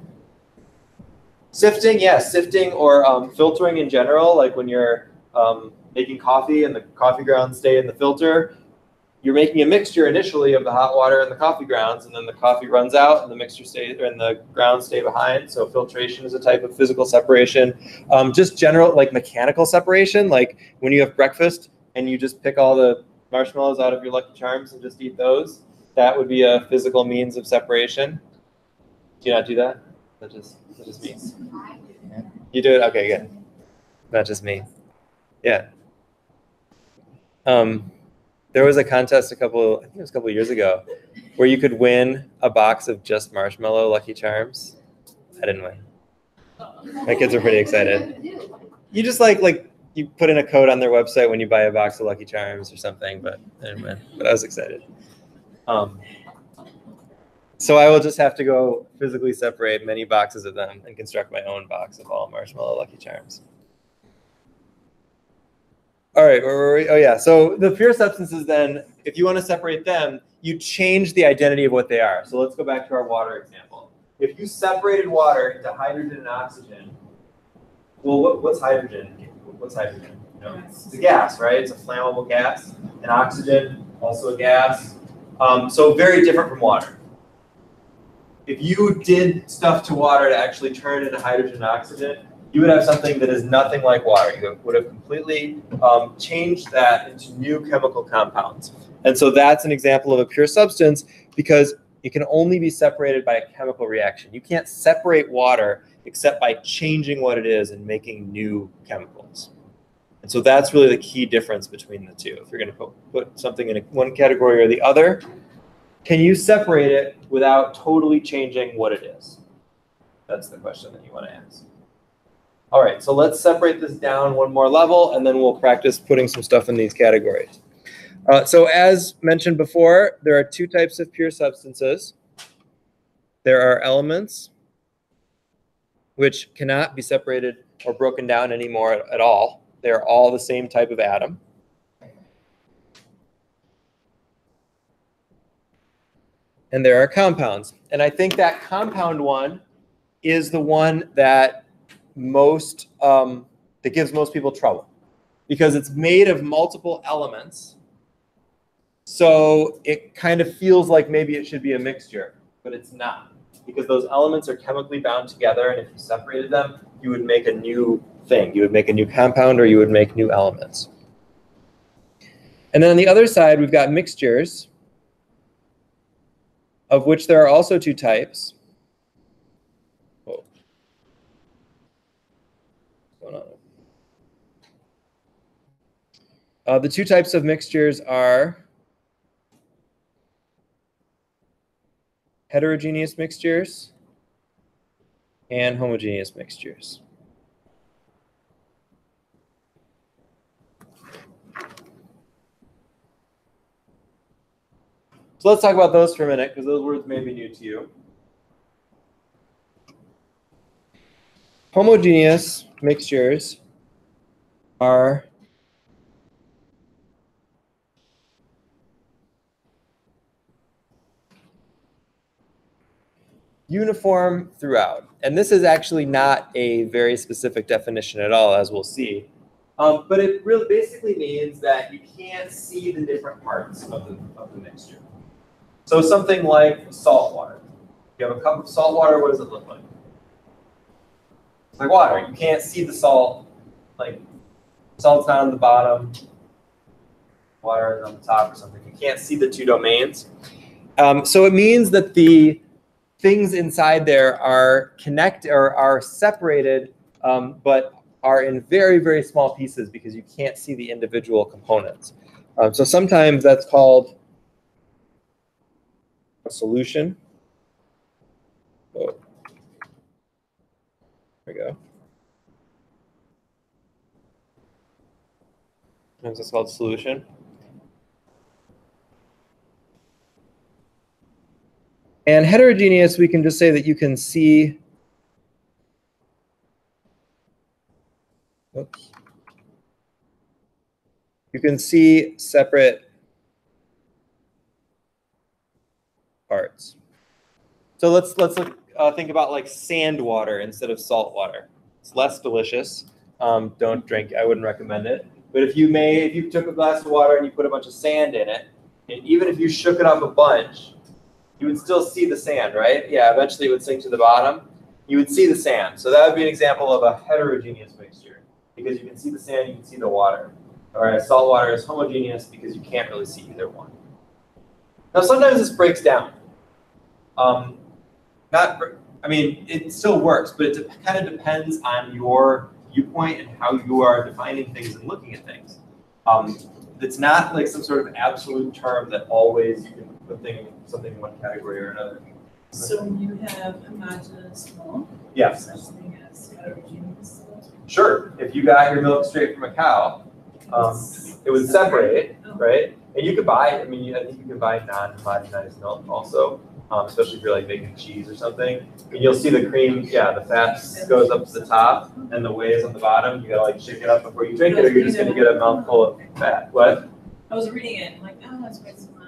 S3: Sifting, yeah, sifting or filtering in general, like when you're making coffee and the coffee grounds stay in the filter, you're making a mixture initially of the hot water and the coffee grounds, and then the coffee runs out and the mixture stays, and the grounds stay behind. So filtration is a type of physical separation. Just general, like mechanical separation, like when you have breakfast and you just pick all the marshmallows out of your Lucky Charms and just eat those, that would be a physical means of separation. Do you not do that? That just me. You do it? Okay, good. Not just me. Yeah. There was a contest I think it was a couple of years ago, where you could win a box of just marshmallow Lucky Charms. I didn't win. My kids were pretty excited. You just like you put in a code on their website when you buy a box of Lucky Charms or something, but I didn't win. But I was excited.
S1: So I will just have to go physically separate many boxes of them and construct my own box of all marshmallow Lucky Charms. All right, where were we? Oh yeah, so the pure substances then, if you want to separate them, you change the identity of what they are. So let's go back to our water example. If you separated water into hydrogen and oxygen, well, what's hydrogen? What's hydrogen? You know, it's a gas, right? It's a flammable gas. And oxygen, also a gas. So very different from water. If you did stuff to water to actually turn into hydrogen and oxygen, you would have something that is nothing like water. You would have completely changed that into new chemical compounds. And so that's an example of a pure substance because it can only be separated by a chemical reaction. You can't separate water except by changing what it is and making new chemicals. And so that's really the key difference between the two. If you're going to put something in one category or the other, can you separate it without totally changing what it is? That's the question that you want to ask. All right, so let's separate this down one more level, and then we'll practice putting some stuff in these categories. So as mentioned before, there are two types of pure substances. There are elements, which cannot be separated or broken down anymore at all. They're all the same type of atom. And there are compounds. And I think that compound one is the one that that gives most people trouble because it's made of multiple elements. So it kind of feels like maybe it should be a mixture, but it's not because those elements are chemically bound together. And if you separated them, you would make a new thing. You would make a new compound or you would make new elements. And then on the other side, we've got mixtures, of which there are also two types. Whoa. What's going on? The two types of mixtures are heterogeneous mixtures and homogeneous mixtures. So let's talk about those for a minute, because those words may be new to you. Homogeneous mixtures are uniform throughout. And this is actually not a very specific definition at all, as we'll see. But it really basically means that you can't see the different parts of the mixture. So something like salt water. You have a cup of salt water, what does it look like? It's like water. You can't see the salt. Like salt's not on the bottom, water is on the top or something. You can't see the two domains. So it means that the things inside there are connected or are separated, but are in very, very small pieces because you can't see the individual components. So sometimes that's called a solution. Oh. There we go. Sometimes that's called solution. And heterogeneous, we can just say that you can see, oops. You can see separate parts. So let's think about like sand water instead of salt water. It's less delicious. Don't drink. I wouldn't recommend it. But if you took a glass of water and you put a bunch of sand in it, and even if you shook it up a bunch, you would still see the sand, right? Yeah, eventually it would sink to the bottom. You would see the sand. So that would be an example of a heterogeneous mixture because you can see the sand, you can see the water. All right, salt water is homogeneous because you can't really see either one. Now sometimes this breaks down. It still works, but it kind of depends on your viewpoint and how you are defining things and looking at things. It's not like some sort of absolute term that always you can put something in one category or another.
S2: So you have homogeneous milk.
S1: Yes.
S2: Such thing as heterogeneous milk.
S1: Sure. If you got your milk straight from a cow, it would separate, right? And you could buy, I think you can buy non-homogenized milk also.
S3: especially if you're like making cheese or something. And you'll see the cream, yeah, the fat goes up to the top and the whey is on the bottom. You gotta like shake it up before you drink it, or you're just gonna get a mouthful of fat. What?
S2: I was reading it, I'm like, oh, it's way too much.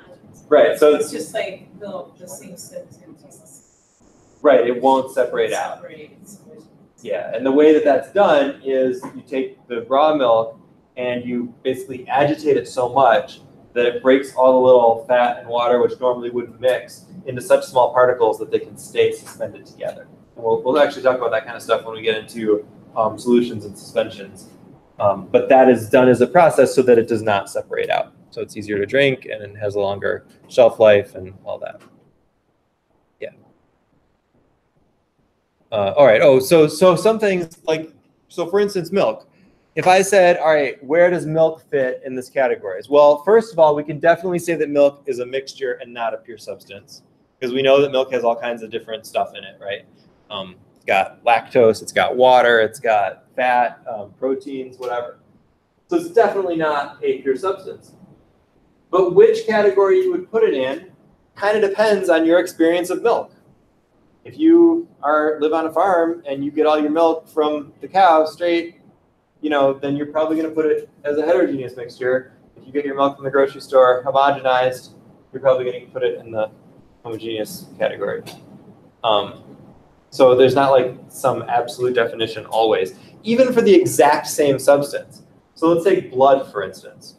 S3: Right, so
S2: It's just like the same stuff is gonna taste.
S3: right, it won't separate out. Yeah, and the way that that's done is you take the raw milk and you basically agitate it so much that it breaks all the little fat and water, which normally wouldn't mix, into such small particles that they can stay suspended together. And we'll actually talk about that kind of stuff when we get into solutions and suspensions. But that is done as a process so that it does not separate out. So it's easier to drink and it has a longer shelf life and all that. Yeah. All right. Oh, so some things like, so for instance, milk. If I said, all right, where does milk fit in this category? Well, first of all, we can definitely say that milk is a mixture and not a pure substance, because we know that milk has all kinds of different stuff in it, right? It's got lactose, it's got water, it's got fat, proteins, whatever. So it's definitely not a pure substance. But which category you would put it in kind of depends on your experience of milk. If you live on a farm and you get all your milk from the cow straight, then you're probably going to put it as a heterogeneous mixture. If you get your milk from the grocery store homogenized, you're probably going to put it in the homogeneous category. So there's not like some absolute definition always, even for the exact same substance. So let's take blood, for instance.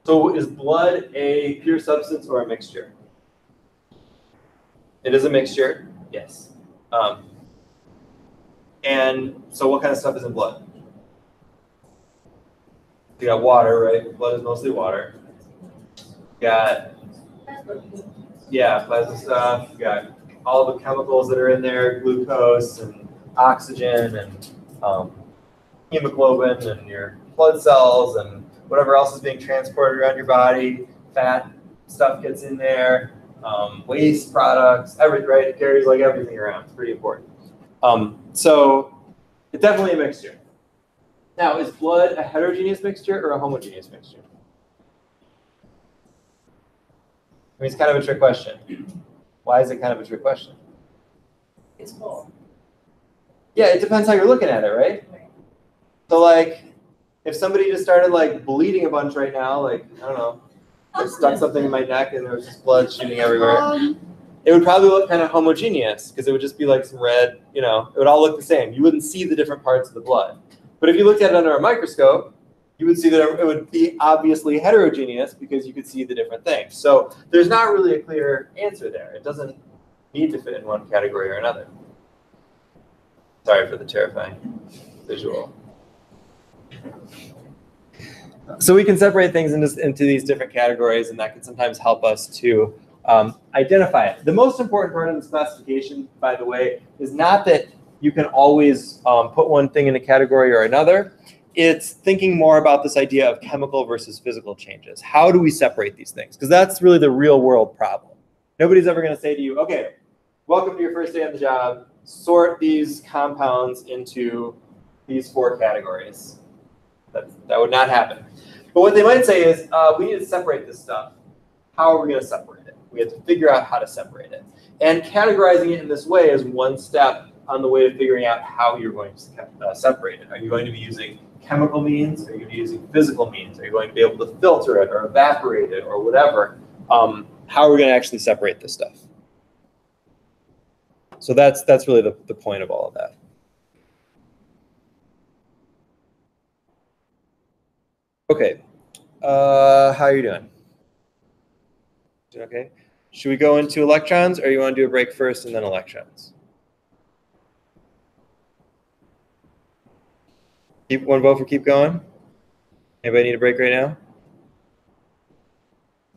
S3: So is blood a pure substance or a mixture? It is a mixture, yes. And so what kind of stuff is in blood? You got water, right? Blood is mostly water. You got, yeah, plasma stuff. You got all the chemicals that are in there, glucose and oxygen and hemoglobin and your blood cells and whatever else is being transported around your body. Fat stuff gets in there, waste products, everything, right? It carries like everything around. It's pretty important. So it's definitely a mixture. Now, is blood a heterogeneous mixture or a homogeneous mixture? I mean, it's kind of a trick question. Why is it kind of a trick question?
S2: It's full.
S3: Yeah, it depends how you're looking at it, right? So like, if somebody just started like bleeding a bunch right now, like, I don't know, I stuck something in my neck and there was just blood shooting everywhere, it would probably look kind of homogeneous because it would just be like some red, it would all look the same. You wouldn't see the different parts of the blood. But if you looked at it under a microscope, you would see that it would be obviously heterogeneous because you could see the different things. So there's not really a clear answer there. It doesn't need to fit in one category or another. Sorry for the terrifying visual. So we can separate things into these different categories, and that can sometimes help us to identify it. The most important part of this classification, by the way, is not that you can always put one thing in a category or another. It's thinking more about this idea of chemical versus physical changes. How do we separate these things? Because that's really the real world problem. Nobody's ever going to say to you, okay, welcome to your first day on the job. Sort these compounds into these 4 categories. That would not happen. But what they might say is, we need to separate this stuff. How are we going to separate it? We have to figure out how to separate it. And categorizing it in this way is one step on the way to figuring out how you're going to separate it. Are you going to be using chemical means? Are you going to be using physical means? Are you going to be able to filter it or evaporate it or whatever? How are we going to actually separate this stuff? So that's really the point of all of that. Okay, how are you doing? Okay. Should we go into electrons, or you want to do a break first and then electrons? Want to vote for keep going? Anybody need a break right now?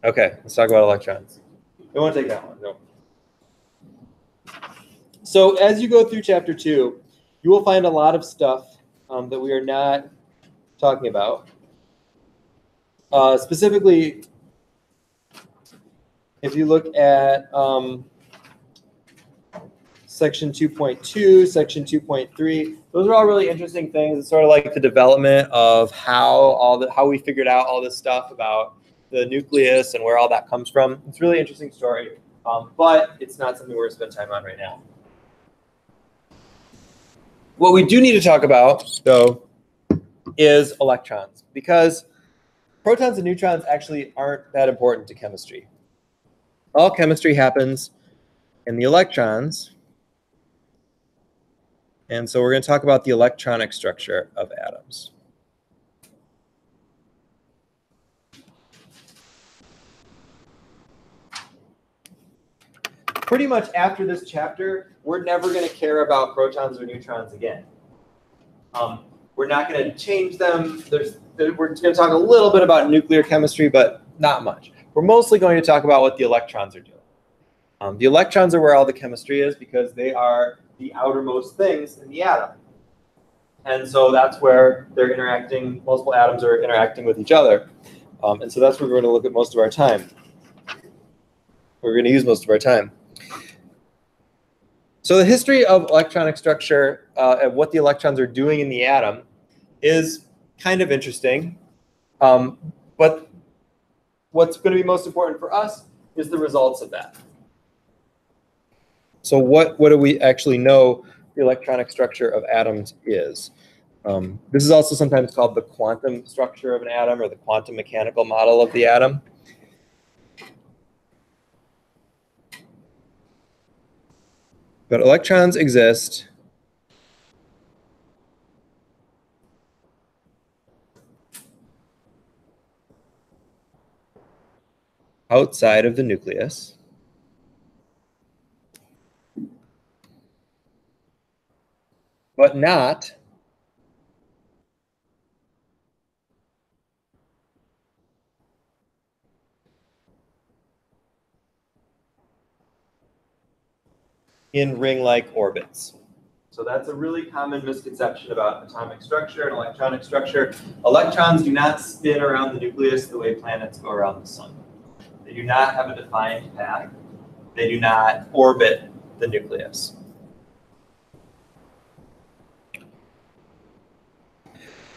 S3: Okay, let's talk about electrons. Don't want to take that one. No. So as you go through chapter 2, you will find a lot of stuff that we are not talking about. Specifically, if you look at section 2.2, section 2.3, those are all really interesting things. It's sort of like the development of how we figured out all this stuff about the nucleus and where all that comes from. It's a really interesting story. but it's not something we're going to spend time on right now. What we do need to talk about, though, is electrons, because protons and neutrons actually aren't that important to chemistry. All chemistry happens in the electrons, and so we're going to talk about the electronic structure of atoms. Pretty much after this chapter, we're never going to care about protons or neutrons again. We're not going to change them. We're going to talk a little bit about nuclear chemistry, but not much. We're mostly going to talk about what the electrons are doing. The electrons are where all the chemistry is because they are the outermost things in the atom. And so that's where they're interacting, multiple atoms are interacting with each other. And so that's where we're going to look at most of our time. We're going to use most of our time. So the history of electronic structure and what the electrons are doing in the atom is kind of interesting. But what's going to be most important for us is the results of that. So what do we actually know the electronic structure of atoms is? This is also sometimes called the quantum structure of an atom or the quantum mechanical model of the atom. But electrons exist outside of the nucleus. But not in ring-like orbits. So that's a really common misconception about atomic structure and electronic structure. Electrons do not spin around the nucleus the way planets go around the sun. They do not have a defined path. They do not orbit the nucleus.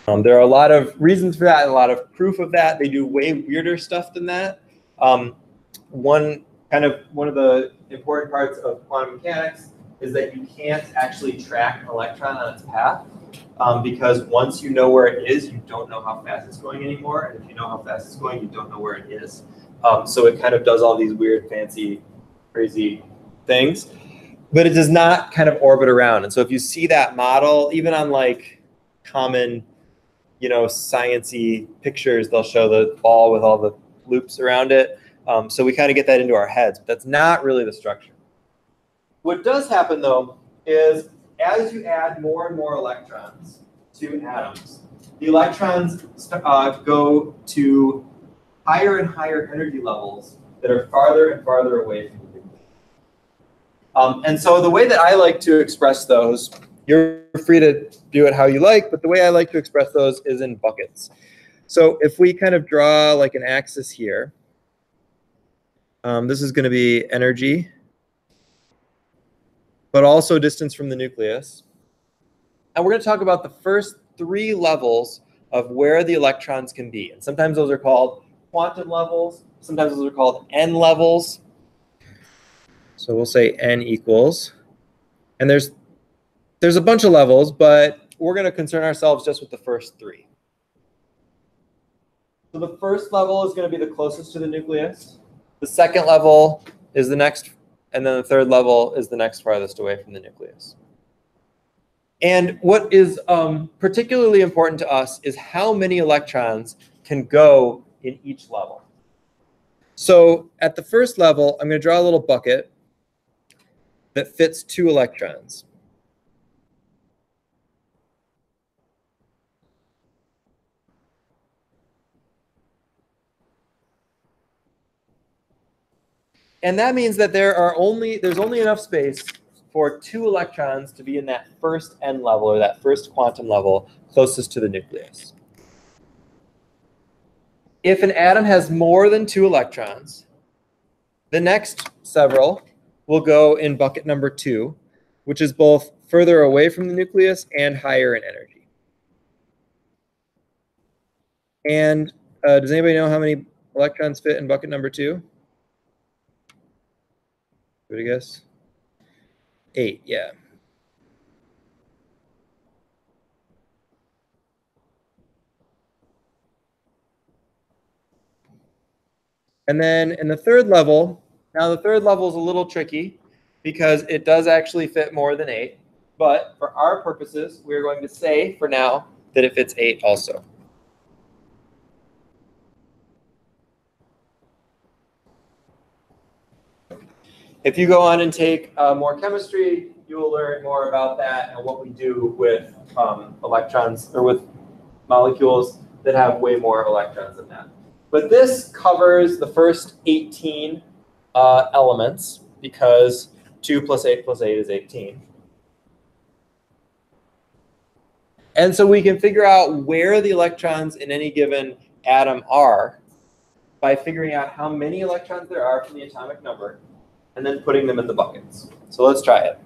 S3: There are a lot of reasons for that and a lot of proof of that. They do way weirder stuff than that. One of the important parts of quantum mechanics is that you can't actually track an electron on its path because once you know where it is, you don't know how fast it's going anymore. And if you know how fast it's going, you don't know where it is. So it kind of does all these weird, fancy, crazy things. But it does not kind of orbit around. And so if you see that model, even on like common, science-y pictures, they'll show the ball with all the loops around it. So we kind of get that into our heads, but that's not really the structure. What does happen, though, is as you add more and more electrons to atoms, the electrons go to higher and higher energy levels that are farther and farther away from the nucleus. And so the way that I like to express those, you're free to do it how you like, but the way I like to express those is in buckets. So if we kind of draw like an axis here, this is going to be energy, but also distance from the nucleus. And we're going to talk about the first 3 levels of where the electrons can be. And sometimes those are called quantum levels. Sometimes those are called n levels. So we'll say n equals. And there's a bunch of levels, but we're going to concern ourselves just with the first 3. So the first level is going to be the closest to the nucleus. The second level is the next, and then the third level is the next farthest away from the nucleus. And what is particularly important to us is how many electrons can go in each level. So at the first level, I'm going to draw a little bucket that fits 2 electrons. And that means that there's only enough space for 2 electrons to be in that first n level or that first quantum level closest to the nucleus. If an atom has more than 2 electrons, the next several will go in bucket number 2, which is both further away from the nucleus and higher in energy. And does anybody know how many electrons fit in bucket number 2?
S1: Everybody guess? 8, yeah. And then in the third level, now the third level is a little tricky because it does actually fit more than 8. But for our purposes, we're going to say for now that it fits 8 also. If you go on and take more chemistry, you will learn more about that and what we do with electrons or with molecules that have way more electrons than that. But this covers the first 18 elements because 2 plus 8 plus 8 is 18. And so we can figure out where the electrons in any given atom are by figuring out how many electrons there are from the atomic number and then putting them in the buckets. So let's try it.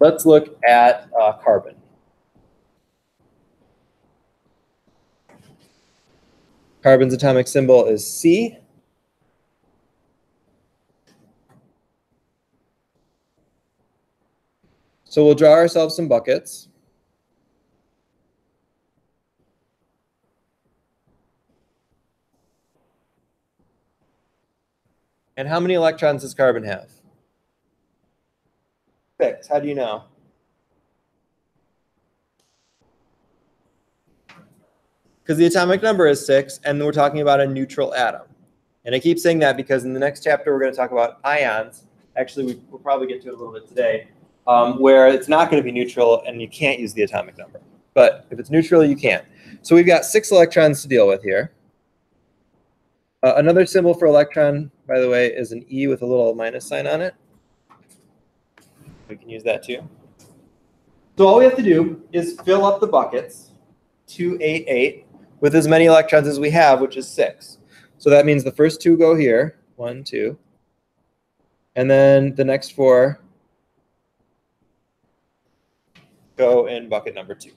S1: Let's look at carbon. Carbon's atomic symbol is C. So we'll draw ourselves some buckets. And how many electrons does carbon have? 6. How do you know? Because the atomic number is 6, and we're talking about a neutral atom. And I keep saying that because in the next chapter, we're going to talk about ions. Actually, we'll probably get to it a little bit today, where it's not going to be neutral, and you can't use the atomic number. But if it's neutral, you can. So we've got 6 electrons to deal with here. Another symbol for electron, by the way, is an E with a little minus sign on it. We can use that too. So all we have to do is fill up the buckets, 2, 8, 8, with as many electrons as we have, which is 6. So that means the first 2 go here, 1, 2. And then the next 4 go in bucket number 2.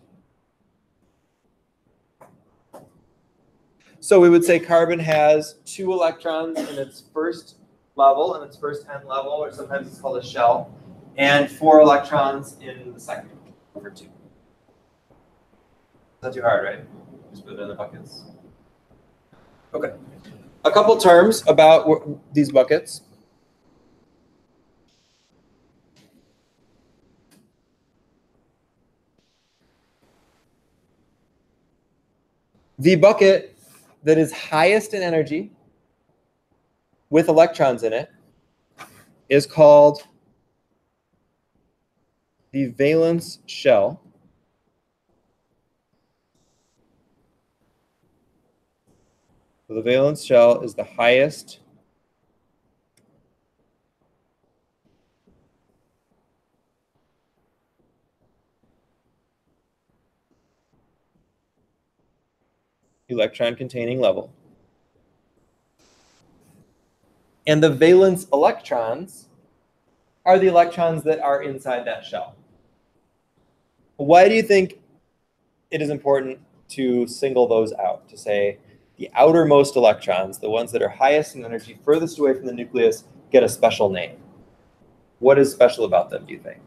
S1: So we would say carbon has 2 electrons in its first level, in its first n level, or sometimes it's called a shell, and 4 electrons in the second, number 2. Not too hard, right? Just put it in the buckets. Okay. A couple terms about these buckets. The bucket that is highest in energy with electrons in it is called the valence shell. So the valence shell is the highest electron-containing level. And the valence electrons are the electrons that are inside that shell. Why do you think it is important to single those out, to say the outermost electrons, the ones that are highest in energy, furthest away from the nucleus, get a special name? What is special about them, do you think?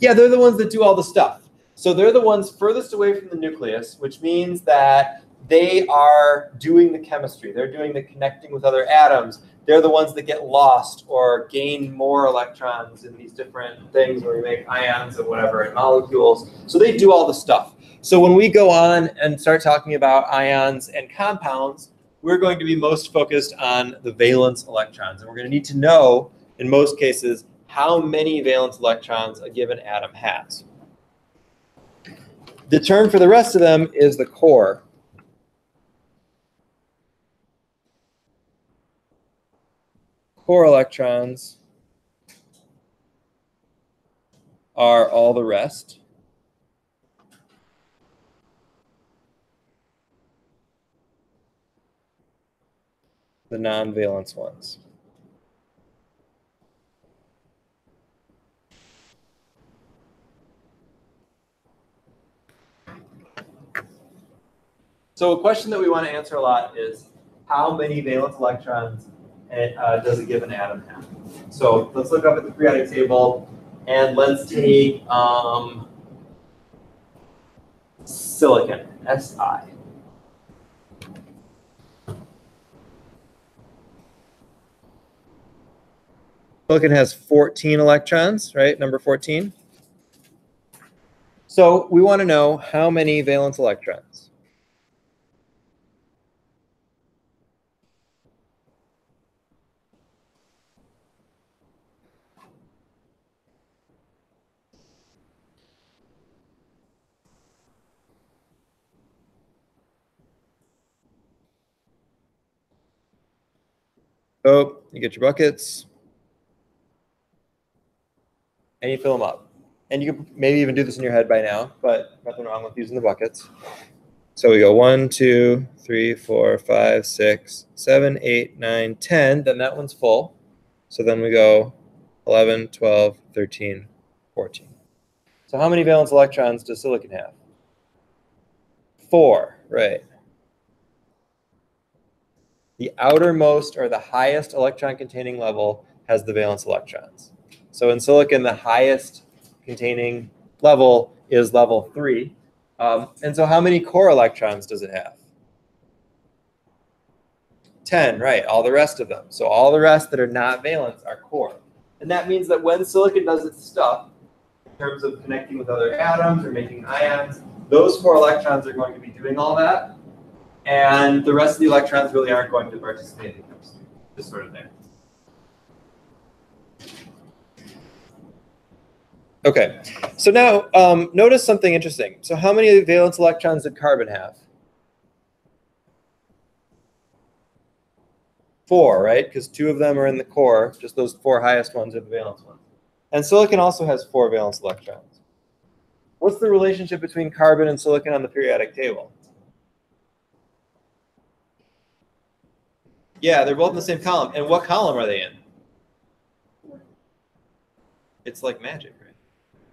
S1: Yeah, they're the ones that do all the stuff. So they're the ones furthest away from the nucleus, which means that they are doing the chemistry. They're doing the connecting with other atoms. They're the ones that get lost or gain more electrons in these different things where we make ions and whatever and molecules. So they do all the stuff. So when we go on and start talking about ions and compounds, we're going to be most focused on the valence electrons. And we're going to need to know, in most cases, how many valence electrons a given atom has. The term for the rest of them is the core. Core electrons are all the rest. The non-valence ones. So a question that we want to answer a lot is,
S3: how many valence electrons does a given atom have. So let's look up at the periodic table, and let's take silicon, Si. Silicon has 14 electrons, right? Number 14. So we want to know how many valence electrons. Oh, you get your buckets. And you fill them up. And you can maybe even do this in your head by now, but nothing wrong with using the buckets. So we go 1, 2, 3, 4, 5, 6, 7, 8, 9, 10. Then that one's full. So then we go 11, 12, 13, 14. So how many valence electrons does silicon have? 4, right. The outermost or the highest electron containing level has the valence electrons. So in silicon, the highest containing level is level 3. And so how many core electrons does it have? 10, right, all the rest of them. So all the rest that are not valence are core. And that means that when silicon does its stuff, in terms of connecting with other atoms or making ions, those 4 electrons are going to be doing all that. And the rest of the electrons really aren't going to participate in chemistry. Just sort of there. Okay, so now notice something interesting. So how many valence electrons did carbon have? 4, right? Because 2 of them are in the core. Just those 4 highest ones are the valence ones. And silicon also has 4 valence electrons. What's the relationship between carbon and silicon on the periodic table? Yeah, they're both in the same column. And what column are they in? It's like magic, right?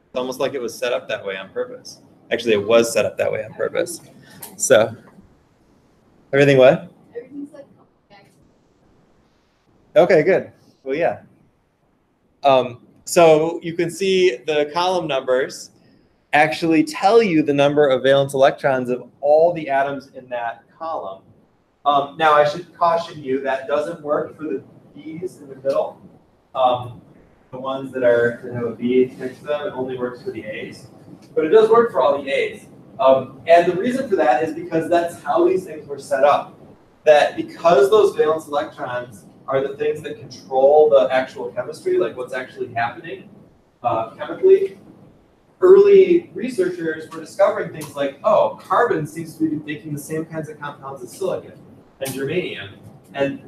S3: It's almost like it was set up that way on purpose. Actually, it was set up that way on purpose. So, everything what?
S4: Everything's like
S3: Okay, good. Well, yeah. So you can see the column numbers actually tell you the number of valence electrons of all the atoms in that column. Now, I should caution you, that doesn't work for the B's in the middle. The ones that have a B next to them, it only works for the A's. But it does work for all the A's. And the reason for that is because that's how these things were set up. That because those valence electrons are the things that control the actual chemistry, like what's actually happening chemically, early researchers were discovering things like, oh, carbon seems to be making the same kinds of compounds as silicon and germanium. And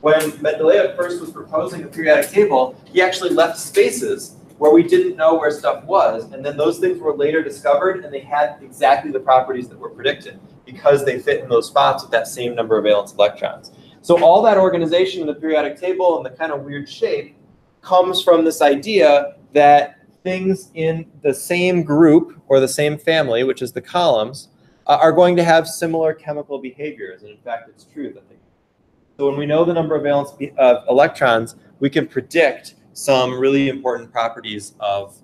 S3: when Mendeleev first was proposing the periodic table, he actually left spaces where we didn't know where stuff was. And then those things were later discovered, and they had exactly the properties that were predicted because they fit in those spots with that same number of valence electrons. So all that organization in the periodic table and the kind of weird shape comes from this idea that things in the same group or the same family, which is the columns, are going to have similar chemical behaviors. And in fact, it's true that they. So when we know the number of valence electrons, we can predict some really important properties of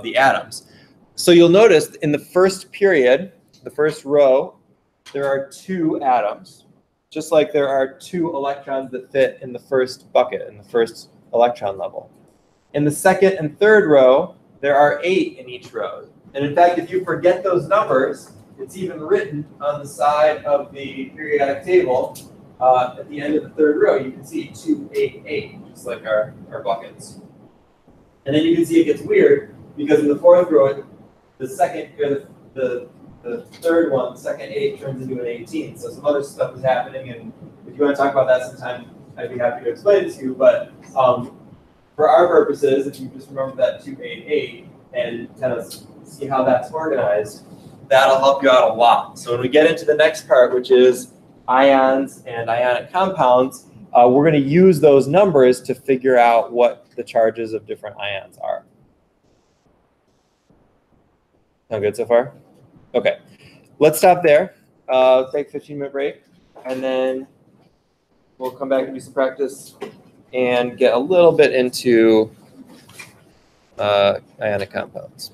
S3: the atoms. So you'll notice in the first period, the first row, there are 2 atoms, just like there are 2 electrons that fit in the first bucket, in the first electron level. In the second and third row, there are 8 in each row. And in fact, if you forget those numbers, it's even written on the side of the periodic table. At the end of the third row, you can see 2, 8, 8, just like our buckets. And then you can see it gets weird because in the fourth row, the second, or the third one, the second 8 turns into an 18. So some other stuff is happening, and if you want to talk about that sometime, I'd be happy to explain it to you. But for our purposes, if you just remember that 2, 8, 8 and kind of see how that's organized, that'll help you out a lot. So when we get into the next part, which is ions and ionic compounds, we're going to use those numbers to figure out what the charges of different ions are. Sound good so far? Okay, let's stop there. take a 15-minute break, and then we'll come back and do some practice and get a little bit into ionic compounds.